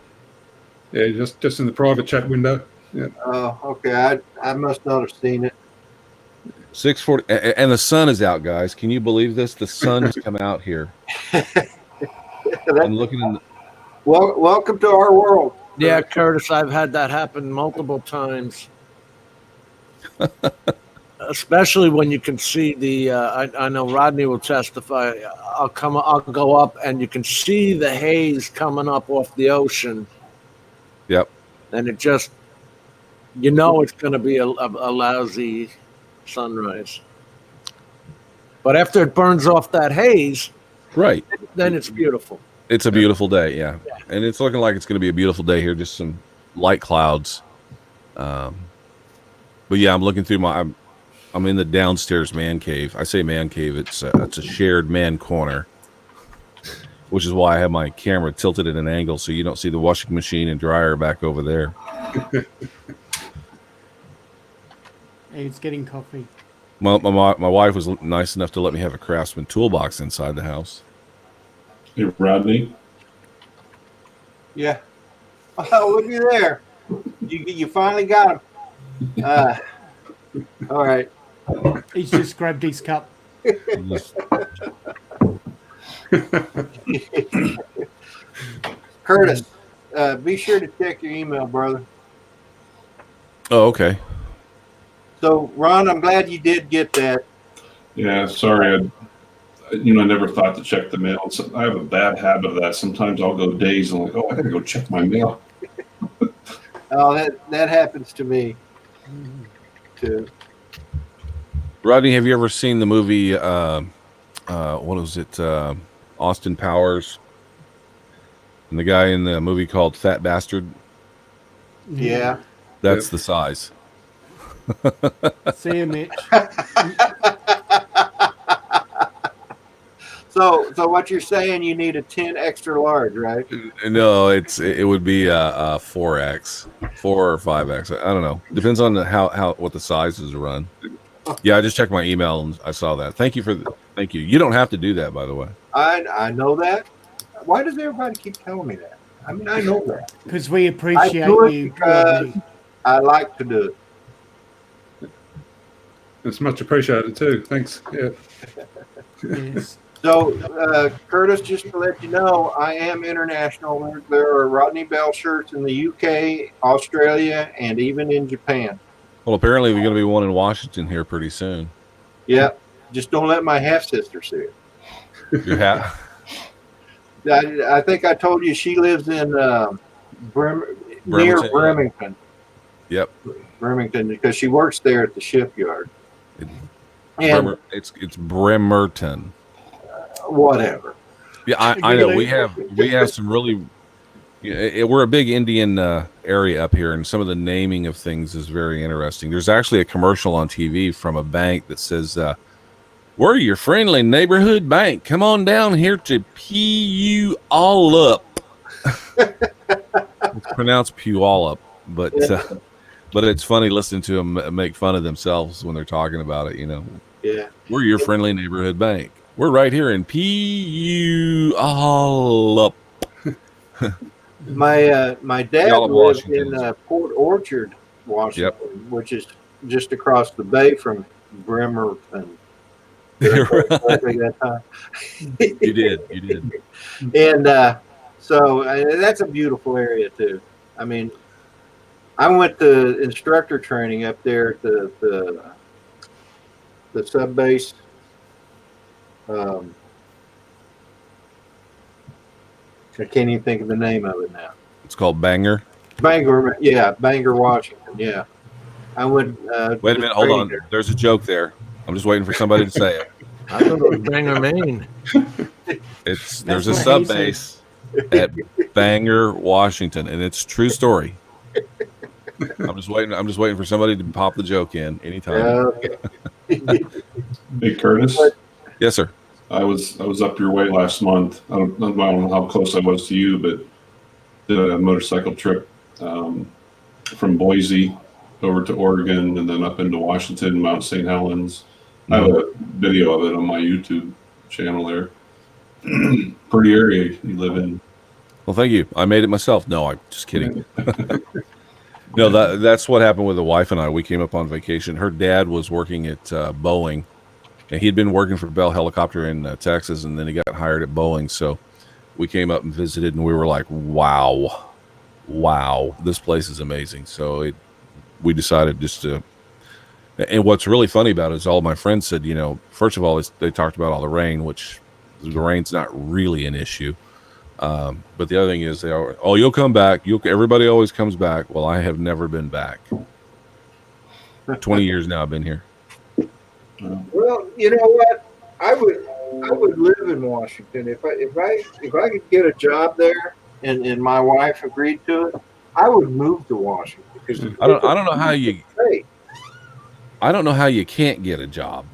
D: Yeah, just in the private chat window. Yeah.
A: Oh, okay. I must not have seen it.
H: 6:40, and the sun is out, guys. Can you believe this? The sun has come out here. I'm looking in.
A: Welcome to our world.
C: Yeah, Curtis, I've had that happen multiple times. Especially when you can see the. I know Rodney will testify. I'll go up, and you can see the haze coming up off the ocean.
H: Yep.
C: And it just, it's going to be a lousy sunrise. But after it burns off that haze,
H: right,
C: then it's beautiful.
H: It's a beautiful day, yeah. And it's looking like it's going to be a beautiful day here. Just some light clouds. But yeah, I'm looking through I'm in the downstairs man cave. I say man cave. It's a shared man corner, which is why I have my camera tilted at an angle so you don't see the washing machine and dryer back over there.
B: He's getting coffee.
H: My wife was nice enough to let me have a Craftsman toolbox inside the house.
I: Hey, Rodney.
A: Yeah. Oh, look at there. You finally got him. All right.
B: He's just grabbed his cup.
A: Curtis, be sure to check your email, brother.
H: Oh, okay.
A: So, Ron, I'm glad you did get that.
I: Yeah, sorry. I never thought to check the mail. I have a bad habit of that. Sometimes I'll go days and I got to go check my mail.
A: Oh, that happens to me too.
H: Rodney, have you ever seen the movie? What was it? Austin Powers, and the guy in the movie called Fat Bastard.
A: Yeah,
H: that's the size.
B: See you, Mitch.
A: So what you're saying? You need a 10 extra large, right?
H: No, it would be a 4X, 4 or 5X. I don't know. Depends on what the sizes run. Yeah, I just checked my email and I saw that. Thank you. You don't have to do that, by the way.
A: I know that. Why does everybody keep telling me that? I mean, I know that.
B: Because we appreciate you.
A: Because I like to do it.
D: It's much appreciated too. Thanks. Yeah.
B: Yes.
A: So, Curtis, just to let you know, I am international. There are Rodney Bell shirts in the UK, Australia, and even in Japan.
H: Well, apparently we're going to be one in Washington here pretty soon.
A: Yeah, just don't let my half sister see it.
H: Your hat.
A: I think I told you she lives in near Bremerton.
H: Yep.
A: Bremerton, because she works there at the shipyard.
H: It's Bremerton.
A: Whatever.
H: Yeah, I know. We have some really. We're a big Indian area up here, and some of the naming of things is very interesting. There's actually a commercial on TV from a bank that says, "We're your friendly neighborhood bank. Come on down here to Puyallup." It's pronounced Puyallup, but it's funny listening to them make fun of themselves when they're talking about it.
A: Yeah.
H: We're your friendly neighborhood bank. We're right here in Puyallup.
A: My dad lived in Port Orchard, Washington, which is just across the bay from Bremerton.
H: That time? You did.
A: And so that's a beautiful area too. I mean, I went to instructor training up there at the sub base. I can't even think of the name of it now.
H: It's called Bangor.
A: Bangor, Washington. Yeah, I went.
H: Wait a minute, hold on. There's a joke there. I'm just waiting for somebody to say it.
C: I thought it was Bangor, Maine.
H: There's a sub base at Bangor, Washington, and it's a true story. I'm just waiting for somebody to pop the joke in anytime.
I: Hey, Curtis.
H: Yes, sir.
I: I was up your way last month. I don't know how close I was to you, but did a motorcycle trip from Boise over to Oregon, and then up into Washington, Mount St. Helens. I have a video of it on my YouTube channel there. Pretty area you live in.
H: Well, thank you. I made it myself. No, I'm just kidding. No, that's what happened with the wife and I. We came up on vacation. Her dad was working at Boeing, and he'd been working for Bell Helicopter in Texas, and then he got hired at Boeing. So we came up and visited, and we were like, wow, this place is amazing. So we decided just to. And what's really funny about it is all my friends said, first of all, they talked about all the rain, which the rain's not really an issue. But the other thing is you'll come back. Everybody always comes back. Well, I have never been back. 20 years now I've been here.
A: Well, you know what? I would live in Washington if I could get a job there and my wife agreed to it. I would move to Washington because
H: I don't know how you. I don't know how you can't get a job.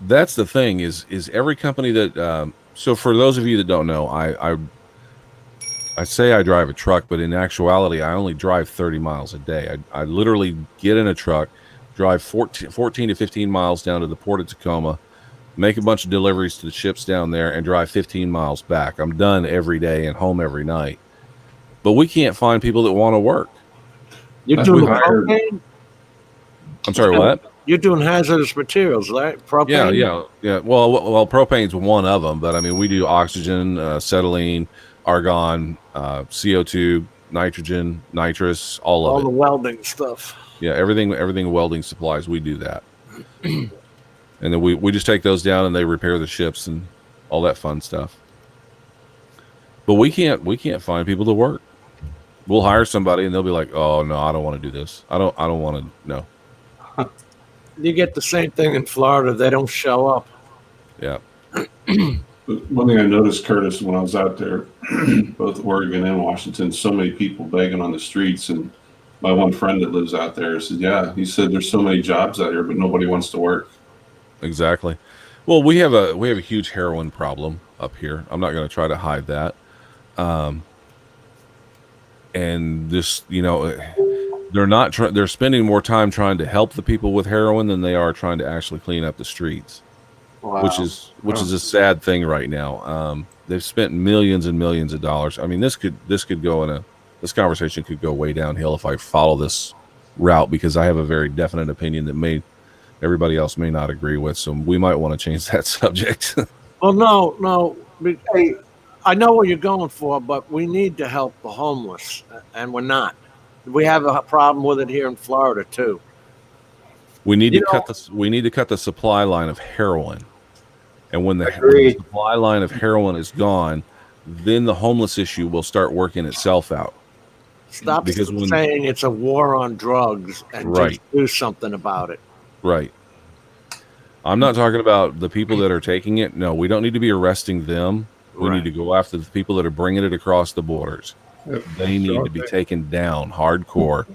H: That's the thing is every company that. So for those of you that don't know, I say I drive a truck, but in actuality, I only drive 30 miles a day. I literally get in a truck, drive 14 to 15 miles down to the port of Tacoma, make a bunch of deliveries to the ships down there, and drive 15 miles back. I'm done every day and home every night. But we can't find people that want to work.
C: You're doing propane?
H: I'm sorry, what?
C: You're doing hazardous materials, right? Propane?
H: Yeah. Well, propane's one of them, but I mean, we do oxygen, acetylene, argon, CO2, nitrogen, nitrous, all
C: the welding stuff.
H: Yeah, everything welding supplies, we do that. And then we just take those down and they repair the ships and all that fun stuff. But we can't find people to work. We'll hire somebody and they'll be like, "Oh no, I don't want to do this. I don't want to." No.
C: You get the same thing in Florida. They don't show up.
H: Yeah.
I: But one thing I noticed, Curtis, when I was out there, both Oregon and Washington, so many people begging on the streets. And my one friend that lives out there said, he said there's so many jobs out here, but nobody wants to work.
H: Exactly. Well, we have a huge heroin problem up here. I'm not going to try to hide that. And this, they're spending more time trying to help the people with heroin than they are trying to actually clean up the streets. Wow. Which is a sad thing right now. They've spent millions and millions of dollars. I mean, this conversation could go way downhill if I follow this route, because I have a very definite opinion that everybody else may not agree with. So we might want to change that subject.
C: Well, no. Hey, I know what you're going for, but we need to help the homeless, and we're not. We have a problem with it here in Florida too.
H: We need to cut the supply line of heroin, and when the supply line of heroin is gone, then the homeless issue will start working itself out.
C: Stop saying it's a war on drugs and just do something about it.
H: Right. I'm not talking about the people that are taking it. No, we don't need to be arresting them. We need to go after the people that are bringing it across the borders. They need to be taken down hardcore.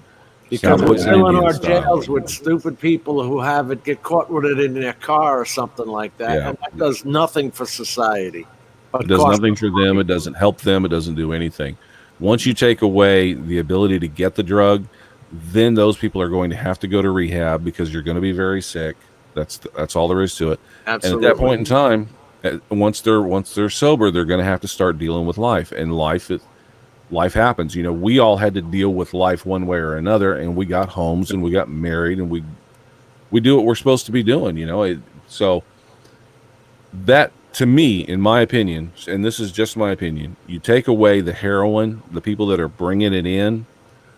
C: Because we're filling our jails with stupid people who get caught with it in their car or something like that. Yeah. And that does nothing for society.
H: It does nothing for them. It doesn't help them. It doesn't do anything. Once you take away the ability to get the drug, then those people are going to have to go to rehab because you're going to be very sick. That's all there is to it.
C: Absolutely.
H: And at that point in time, once they're sober, they're going to have to start dealing with life. And life happens. We all had to deal with life one way or another, and we got homes and we got married and we do what we're supposed to be doing. So that, to me, in my opinion, and this is just my opinion, you take away the heroin, the people that are bringing it in,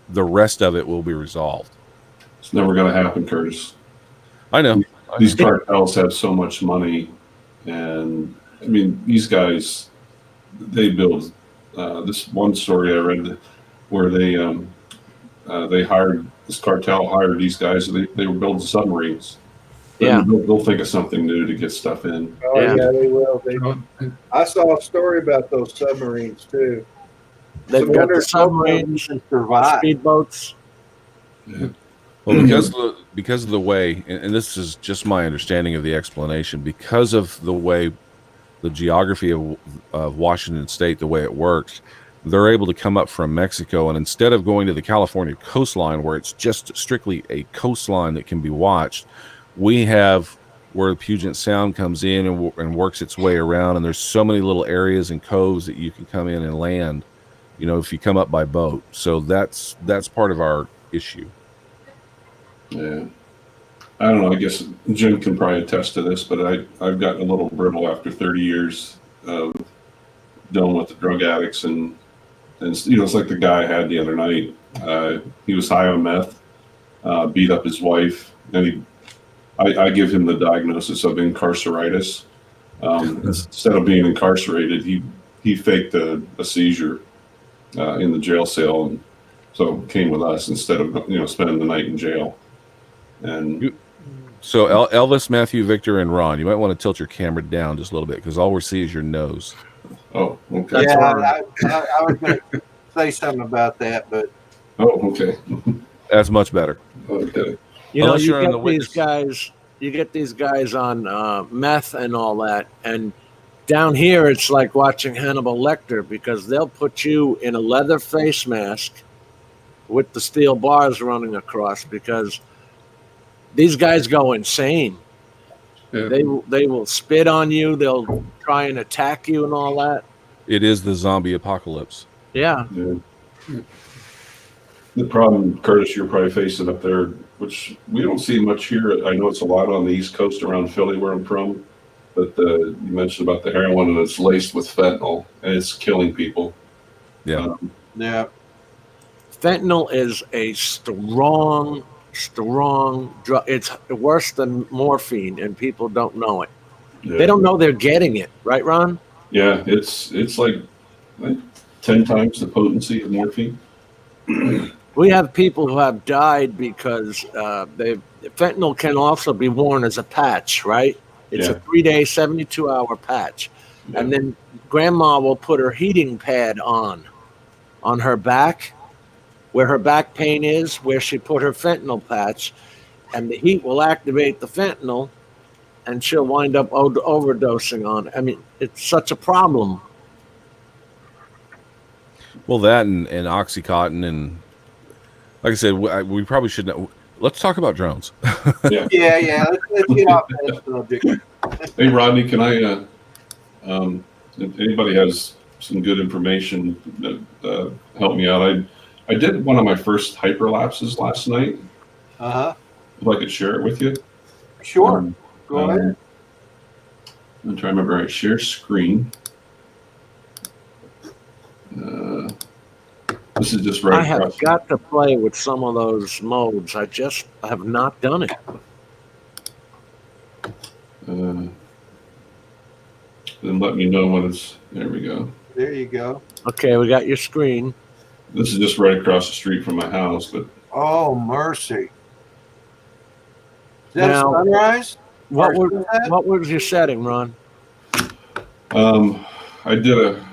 H: the rest of it will be resolved.
I: It's never going to happen, Curtis.
H: I know.
I: These cartels have so much money, and I mean, these guys, they build. This one story I read where they hired this cartel hired these guys. They were building submarines.
C: Yeah,
I: they'll think of something new to get stuff in.
A: Oh yeah, they will. I saw a story about those submarines too.
C: They've got the submarines and speedboats.
I: Yeah.
H: Well, because of the way, and this is just my understanding of the explanation, because of the way the geography of Washington State, the way it works, they're able to come up from Mexico, and instead of going to the California coastline where it's just strictly a coastline that can be watched, we have where Puget Sound comes in and works its way around, and there's so many little areas and coves that you can come in and land, you know, if you come up by boat. So that's part of our issue.
I: Yeah. I don't know. I guess Jim can probably attest to this, but I've gotten a little brittle after 30 years of dealing with the drug addicts, and you know, it's like the guy I had the other night. He was high on meth, beat up his wife, and I give him the diagnosis of incarceritis. Instead of being incarcerated, he faked a seizure in the jail cell, and so came with us instead of, you know, spending the night in jail. And
H: so Elvis, Matthew, Victor, and Ron, you might want to tilt your camera down just a little bit because all we're seeing is your nose.
I: Oh, okay.
A: Yeah, I was going to say something about that, but
I: oh, okay.
H: That's much better.
I: Okay.
C: You know,
H: Unless you're in the
C: you get these guys on meth and all that, and down here it's like watching Hannibal Lecter, because they'll put you in a leather face mask with the steel bars running across, because these guys go insane.
D: Yeah.
C: They will spit on you. They'll try and attack you and all that.
H: It is the zombie apocalypse.
C: Yeah.
I: The problem, Curtis, you're probably facing up there, which we don't see much here. I know it's a lot on the East Coast around Philly where I'm from, but you mentioned about the heroin, and it's laced with fentanyl, and it's killing people.
H: Yeah.
A: yeah.
C: Fentanyl is a strong drug. It's worse than morphine, and people don't know it.
I: Yeah.
C: They don't know they're getting it, right, Ron?
I: Yeah, it's like 10 times the potency of morphine.
C: We have people who have died because fentanyl can also be worn as a patch, right? It's a 3-day, 72-hour patch.
I: Yeah.
C: And then grandma will put her heating pad on her back, where her back pain is, where she put her fentanyl patch, and the heat will activate the fentanyl, and she'll wind up overdosing on it. I mean, it's such a problem.
H: Well, that and Oxycontin, and like I said, we probably shouldn't. Let's talk about drones.
I: Yeah.
A: Yeah. Let's get off that subject.
I: Hey, Rodney, can I, if anybody has some good information that help me out? I did one of my first hyperlapses last night. If I could share it with you.
A: Sure. Go ahead.
I: I'm trying to remember. I share screen. This is just right.
C: I have got to play with some of those modes. I just have not done it.
I: Then let me know when it's. There we go.
A: There you go.
C: Okay, we got your screen.
I: This is just right across the street from my house, but
A: Oh, mercy. Is that
C: Now,
A: sunrise?
C: What
A: Or
C: was
A: sunset?
C: what was your setting, Ron?
I: I did a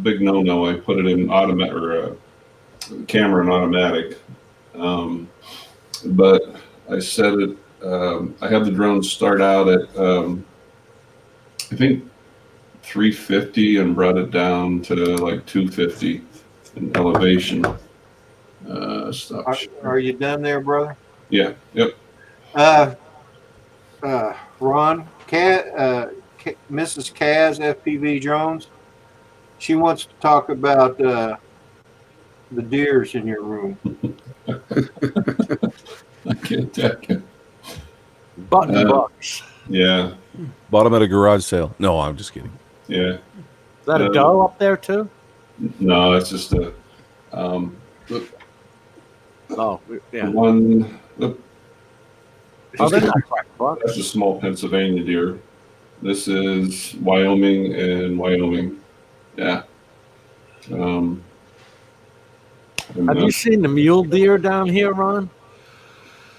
I: big no-no. I put it in automatic, or camera and automatic, but I set it. I had the drone start out at I think 350 and brought it down to like 250 in elevation. Stop.
A: Are you done there, brother?
I: Yeah. Yep.
A: Ron, Mrs. Kaz, FPV Jones, she wants to talk about the deers in your room.
I: I can't take it.
C: Button bucks.
I: Yeah.
H: Bought them at a garage sale. No, I'm just kidding.
I: Yeah.
C: Is that a doe up there too?
I: No, it's just a
C: Oh, yeah.
I: one.
C: Oh, they're not quite bucks.
I: That's a small Pennsylvania deer. This is Wyoming and Wyoming. Yeah. And,
C: Have you seen the mule deer down here, Ron?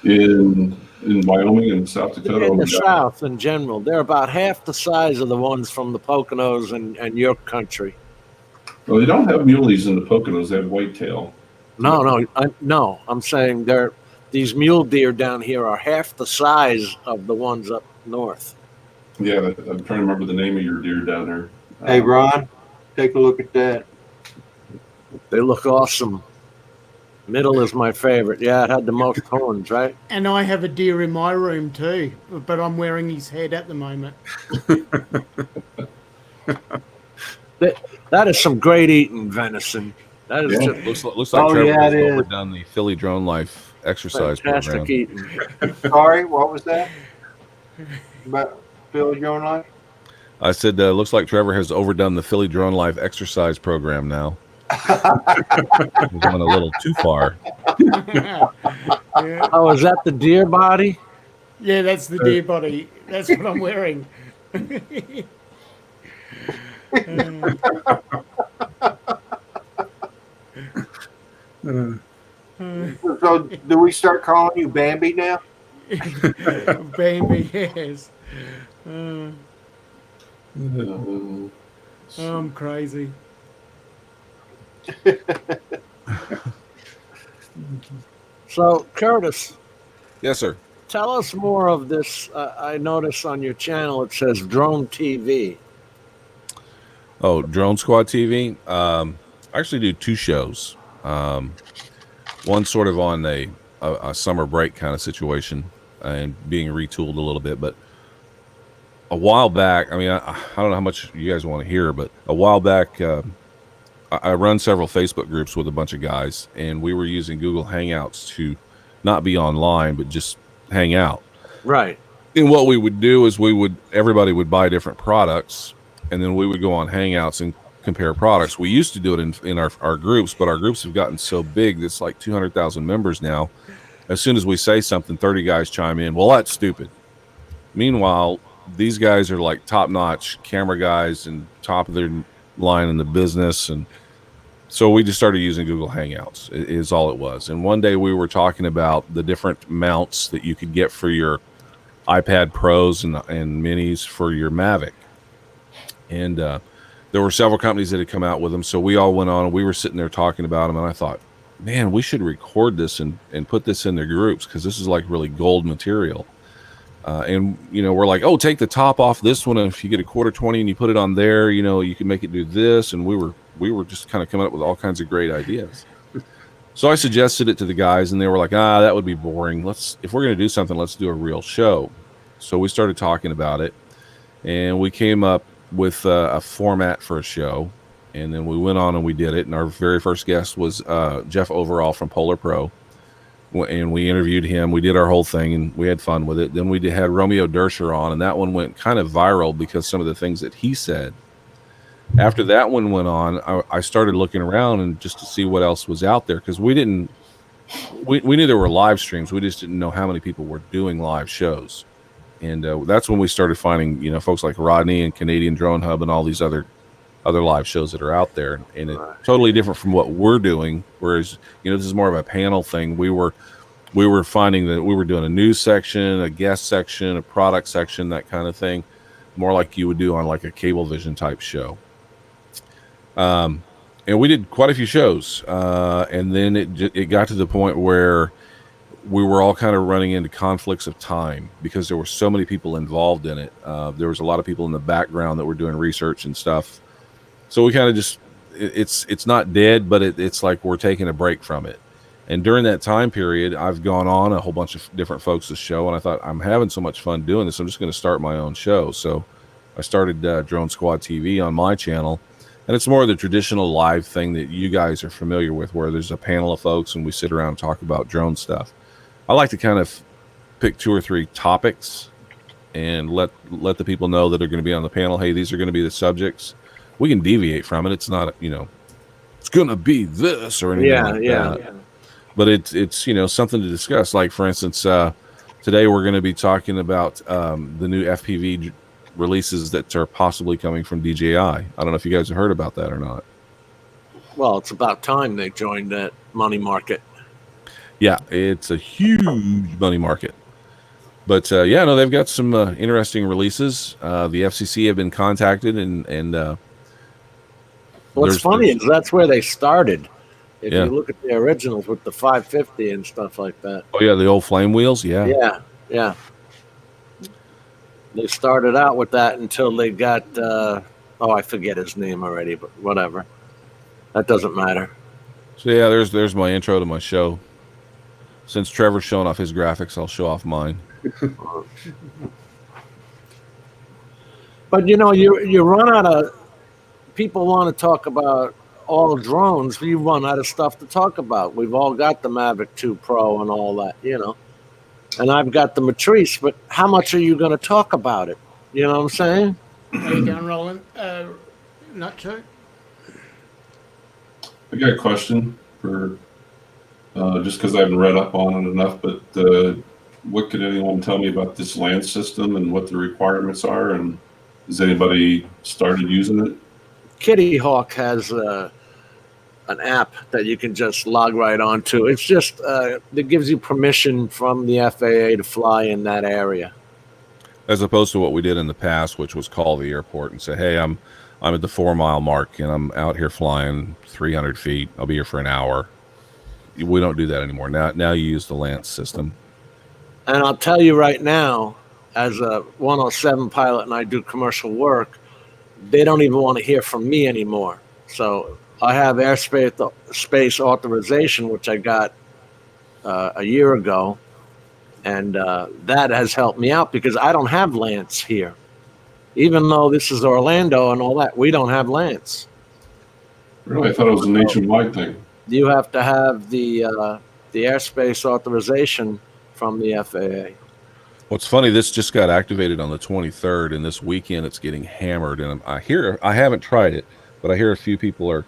I: in Wyoming and South Dakota?
C: In the South in general, they're about half the size of the ones from the Poconos and your country.
I: Well, they don't have muleys in the Poconos. They have whitetail.
C: No. I'm saying these mule deer down here are half the size of the ones up north.
I: Yeah, I'm trying to remember the name of your deer down there.
A: Hey, Ron, take a look at that.
C: They look awesome. Middle is my favorite. Yeah, it had the most horns, right?
B: And I have a deer in my room too, but I'm wearing his head at the moment.
C: That is some great eating venison. That is
E: Yeah.
C: just
H: Looks like
A: Oh,
H: Trevor
A: yeah,
H: has
A: it is.
H: overdone the Philly Drone Life exercise
C: fantastic
H: program.
C: eating.
A: Sorry, what was that? About Philly Drone Life?
H: I said, looks like Trevor has overdone the Philly Drone Life exercise program now. He's going a little too far.
B: Yeah.
C: Oh, is that the deer body?
B: Yeah, that's the deer body. That's what I'm wearing.
A: So, do we start calling you Bambi now?
B: Bambi, yes.
I: Uh,
B: I'm crazy.
C: So, Curtis,
H: Yes, sir.
C: tell us more of this. I noticed on your channel it says Drone TV.
H: Oh, Drone Squad TV. I actually do 2 shows. One sort of on a summer break kind of situation and being retooled a little bit. But a while back, I mean, I don't know how much you guys want to hear, but a while back, I run several Facebook groups with a bunch of guys, and we were using Google Hangouts to not be online, but just hang out.
C: Right.
H: And what we would do is everybody would buy different products, and then we would go on Hangouts and compare products. We used to do it in our groups, but our groups have gotten so big that's like 200,000 members now. As soon as we say something, 30 guys chime in. Well, that's stupid. Meanwhile, these guys are like top-notch camera guys and top of their line in the business, and so we just started using Google Hangouts is all it was. And one day we were talking about the different mounts that you could get for your iPad Pros and Minis for your Mavic. And there were several companies that had come out with them. So we all went on and we were sitting there talking about them. And I thought, man, we should record this and put this in their groups because this is like really gold material. And, we're like, oh, take the top off this one. And if you get a quarter 20 and you put it on there, you can make it do this. And we were just kind of coming up with all kinds of great ideas. So I suggested it to the guys and they were like, that would be boring. If we're going to do something, let's do a real show. So we started talking about it and we came up with a format for a show. And then we went on and we did it. And our very first guest was Jeff Overall from Polar Pro. And we interviewed him. We did our whole thing and we had fun with it. Then we had Romeo Dersher on, and that one went kind of viral because some of the things that he said. After that one went on, I started looking around and just to see what else was out there because we knew there were live streams. We just didn't know how many people were doing live shows. And that's when we started finding, folks like Rodney and Canadian Drone Hub and all these other live shows that are out there, and it's totally different from what we're doing. Whereas, this is more of a panel thing. We were finding that we were doing a news section, a guest section, a product section, that kind of thing, more like you would do on like a Cablevision type show. And we did quite a few shows, and then it got to the point where we were all kind of running into conflicts of time because there were so many people involved in it. There was a lot of people in the background that were doing research and stuff. So we kind of just, it's not dead, but it's like we're taking a break from it. And during that time period, I've gone on a whole bunch of different folks' show, and I thought, I'm having so much fun doing this, I'm just going to start my own show. So I started Drone Squad TV on my channel, and it's more of the traditional live thing that you guys are familiar with, where there's a panel of folks and we sit around and talk about drone stuff. I like to kind of pick 2 or 3 topics and let the people know that are going to be on the panel, hey, these are going to be the subjects. We can deviate from it. It's not, it's going to be this or anything like that. Yeah. But it's something to discuss. Like, for instance, today we're going to be talking about the new FPV releases that are possibly coming from DJI. I don't know if you guys have heard about that or not.
C: Well, it's about time they joined that money market.
H: Yeah, it's a huge money market. But they've got some interesting releases. The FCC have been contacted, and
C: what's funny is that's where they started. If you look at the originals with the 550 and stuff like that.
H: Oh yeah, the old flame wheels. Yeah.
C: They started out with that until they got I forget his name already, but whatever. That doesn't matter.
H: So yeah, there's my intro to my show. Since Trevor's showing off his graphics, I'll show off mine.
C: But you run out of people want to talk about all drones. You run out of stuff to talk about. We've all got the Mavic 2 Pro and all that, and I've got the Matrice. But how much are you going to talk about it? You know what I'm saying?
B: How you going, Roland? Nacho?
I: I got a question for just because I haven't read up on it enough, but what could anyone tell me about this land system and what the requirements are? And has anybody started using it?
C: Kitty Hawk has an app that you can just log right onto. It's just that gives you permission from the FAA to fly in that area.
H: As opposed to what we did in the past, which was call the airport and say, hey, I'm at the 4 mile mark and I'm out here flying 300 feet. I'll be here for an hour. We don't do that anymore. Now you use the Lance system.
C: And I'll tell you right now, as a 107 pilot and I do commercial work, they don't even want to hear from me anymore. So I have airspace authorization, which I got a year ago. And that has helped me out because I don't have Lance here. Even though this is Orlando and all that, we don't have Lance.
I: Really? I thought it was a nationwide thing.
C: You have to have the airspace authorization from the FAA.
H: What's funny, this just got activated on the 23rd, and this weekend it's getting hammered. And I haven't tried it, but I hear a few people are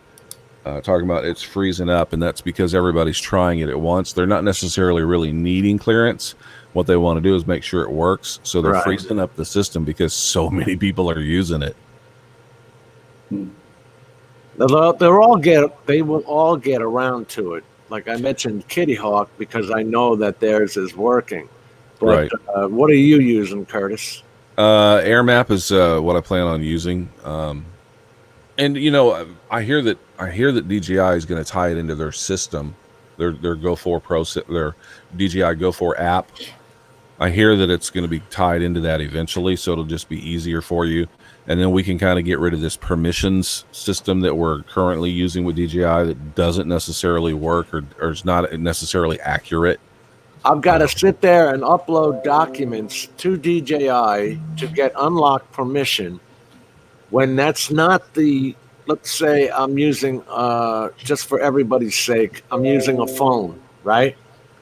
H: talking about it's freezing up, and that's because everybody's trying it at once. They're not necessarily really needing clearance. What they want to do is make sure it works. So they're freezing up the system because so many people are using it.
C: They will all get around to it. Like I mentioned Kitty Hawk because I know that theirs is working. But what are you using, Curtis?
H: Air Map is what I plan on using. And I hear that DJI is going to tie it into their system, their Go4 Pro, their DJI Go4 app. I hear that it's going to be tied into that eventually, so it'll just be easier for you. And then we can kind of get rid of this permissions system that we're currently using with DJI that doesn't necessarily work or is not necessarily accurate.
C: I've got to sit there and upload documents to DJI to get unlock permission when that's not let's say I'm using, just for everybody's sake, I'm using a phone, right?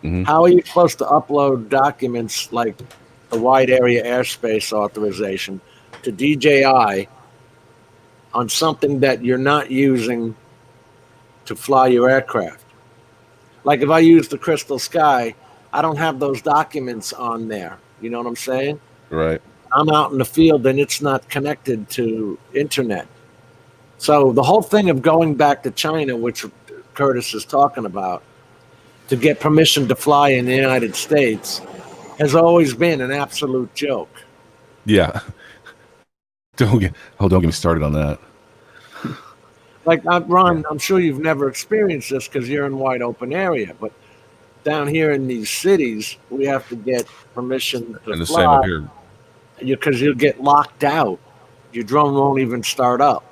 C: Mm-hmm. How are you supposed to upload documents like the wide area airspace authorization to DJI on something that you're not using to fly your aircraft? Like if I use the Crystal Sky, I don't have those documents on there. You know what I'm saying?
H: Right.
C: I'm out in the field and it's not connected to internet. So the whole thing of going back to China, which Curtis is talking about, to get permission to fly in the United States has always been an absolute joke.
H: Yeah. Don't get me started on that.
C: Like, Ron, I'm sure you've never experienced this because you're in wide open area, but down here in these cities, we have to get permission to
H: and the
C: fly.
H: same up here.
C: Because you'll get locked out. Your drone won't even start up.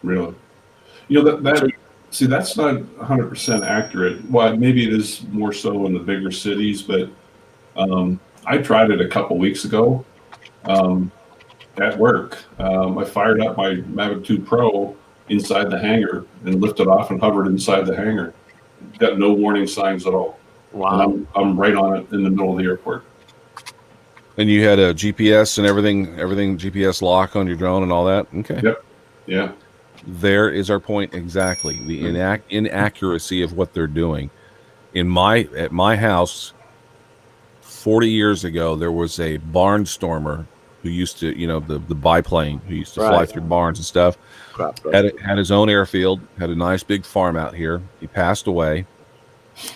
I: Really? That's not 100% accurate. Well, maybe it is more so in the bigger cities, but I tried it a couple weeks ago at work. I fired up my Mavic 2 Pro inside the hangar and lifted off and hovered inside the hangar. Got no warning signs at all.
C: Wow.
I: And I'm right on it in the middle of the airport.
H: And you had a GPS and everything GPS lock on your drone and all that? Okay.
I: Yep. Yeah.
H: There is our point exactly. The inaccuracy of what they're doing. At my house 40 years ago, there was a barnstormer who used to, the biplane who used to fly through barns and stuff. Had his own airfield, had a nice big farm out here. He passed away.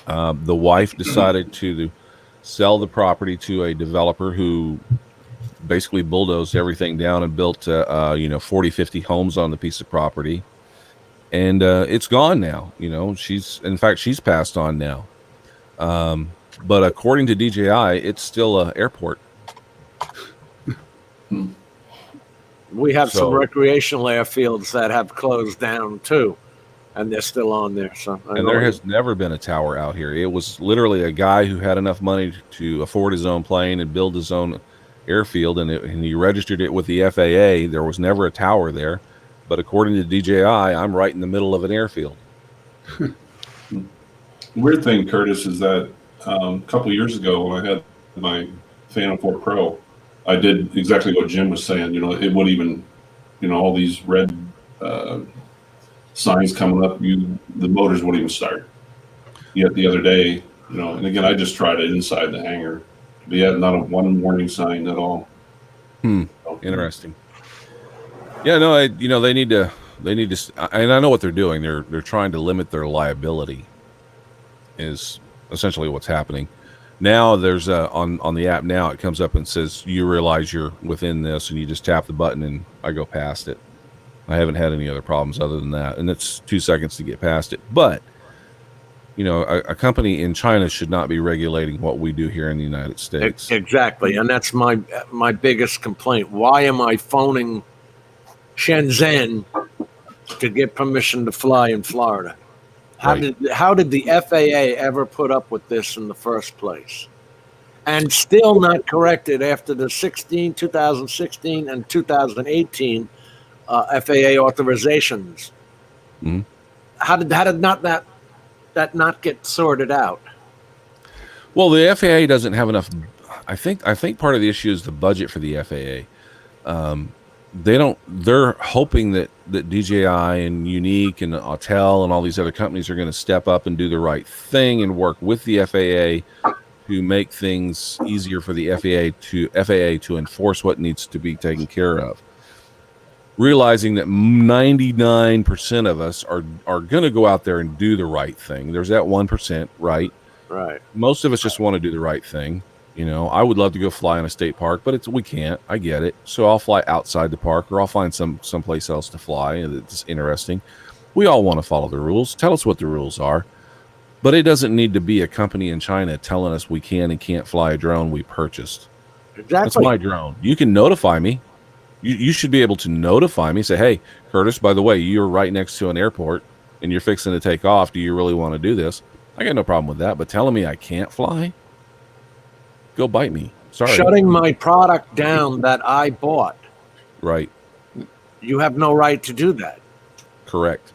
H: The wife decided to sell the property to a developer who basically bulldozed everything down and built 40, 50 homes on the piece of property. And it's gone now. She's passed on now. But according to DJI, it's still an airport.
C: We have some recreational airfields that have closed down too. and they're still on there. So
H: And there has never been a tower out here. It was literally a guy who had enough money to afford his own plane and build his own airfield, and he registered it with the FAA. There was never a tower there, but according to DJI, I'm right in the middle of an airfield.
I: The weird thing, Curtis, is that a couple of years ago when I had my Phantom 4 Pro, I did exactly what Jim was saying. It would even, all these red signs coming up, the motors wouldn't even start. Yet the other day, and again, I just tried it inside the hangar. But yeah, not one warning sign at all.
H: Interesting. Yeah, no, they need to, and I know what they're doing. They're trying to limit their liability. Is essentially what's happening. Now there's on the app now it comes up and says you realize you're within this, and you just tap the button and I go past it. I haven't had any other problems other than that, and it's 2 seconds to get past it. But a company in China should not be regulating what we do here in the United States.
C: Exactly, and that's my biggest complaint. Why am I phoning Shenzhen to get permission to fly in Florida? How did the FAA ever put up with this in the first place? And still not corrected after the 2016 and 2018 FAA authorizations.
H: Mm-hmm.
C: How did that not get sorted out?
H: Well, the FAA doesn't have enough. I think part of the issue is the budget for the FAA. They're hoping that DJI and Unique and Autel and all these other companies are going to step up and do the right thing and work with the FAA to make things easier for the FAA to enforce what needs to be taken care of. Realizing that 99% of us are going to go out there and do the right thing. There's that 1%, right?
C: Right.
H: Most of us just want to do the right thing. I would love to go fly in a state park, but we can't. I get it. So I'll fly outside the park, or I'll find someplace else to fly that's interesting. We all want to follow the rules. Tell us what the rules are. But it doesn't need to be a company in China telling us we can and can't fly a drone we purchased.
C: Exactly.
H: That's my drone. You can notify me. You should be able to notify me. Say, hey, Curtis, by the way, you're right next to an airport and you're fixing to take off. Do you really want to do this? I got no problem with that. But telling me I can't fly? Go bite me. Sorry.
C: Shutting my product down that I bought.
H: Right.
C: You have no right to do that.
H: Correct.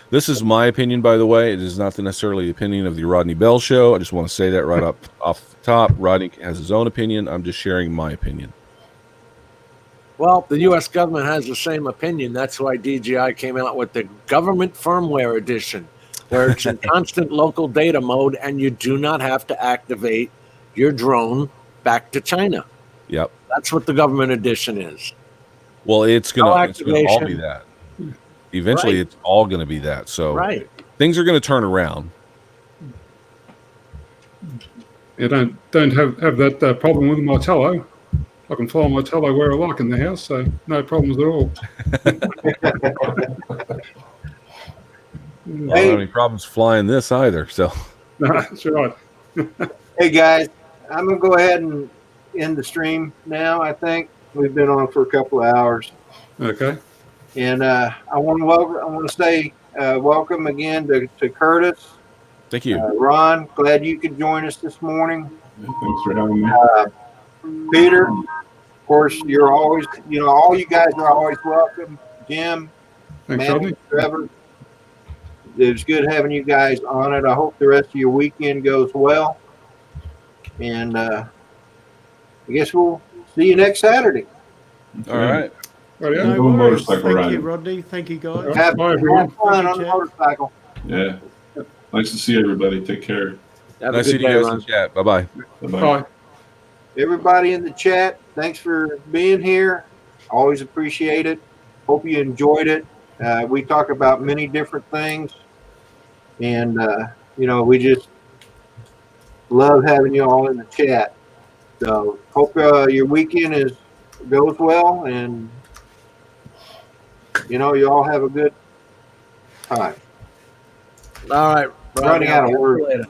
H: This is my opinion, by the way. It is not necessarily the opinion of the Rodney Bell Show. I just want to say that right up off the top. Rodney has his own opinion. I'm just sharing my opinion.
C: Well, the U.S. government has the same opinion. That's why DJI came out with the government firmware edition, where it's in constant local data mode, and you do not have to activate your drone back to China.
H: Yep.
C: That's what the government edition is.
H: Well, it's gonna all be that. Eventually,
C: Right.
H: It's all going to be that. So things are going to turn around.
D: You don't have that problem with my Tello. I can fly my Tello where I like in the house, so no problems at all.
H: I don't have any problems flying this either. So
D: No, that's right.
A: Hey guys, I'm gonna go ahead and end the stream now. I think we've been on for a couple of hours.
D: Okay.
A: And I want to say welcome again to Curtis.
H: Thank you,
A: Ron. Glad you could join us this morning.
I: Thanks for having me.
A: Peter, of course, you're always, all you guys are always welcome. Jim,
D: Thanks,
A: Matt,
D: Rodney.
A: Trevor. It was good having you guys on it. I hope the rest of your weekend goes well. And I guess we'll see you next Saturday.
H: all right.
D: Oh, yeah.
B: No
I: Go
B: worries.
I: motorcycle
B: Thank
I: riding.
B: you, Rodney. Thank you, guys.
A: Have
D: Bye, everyone.
A: fun
B: Thank
A: on
B: you,
A: the
B: Chad.
A: motorcycle.
I: Yeah. Nice to see everybody. Take care.
C: Have
H: Nice
C: a
H: seeing
C: good
H: you
C: day,
H: guys in
C: Ron.
H: the chat. Bye-bye.
I: Bye-bye.
D: Bye.
A: Everybody in the chat, thanks for being here. Always appreciate it. Hope you enjoyed it. We talk about many different things. And, we just love having you all in the chat. So hope your weekend goes well, and you all have a good time.
C: All right.
A: Running out of words.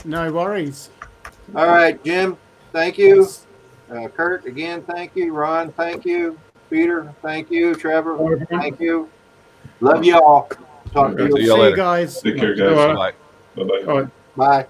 B: No worries.
A: All right, Jim, thank you. Kurt, again, thank you. Ron, thank you. Peter, thank you. Trevor, thank you. Love you all. Talk to
I: Okay.
A: you.
H: See y'all
B: See you
H: later.
B: guys.
I: Take care,
D: All
I: guys.
D: right.
I: Bye bye.
D: All right.
A: Bye.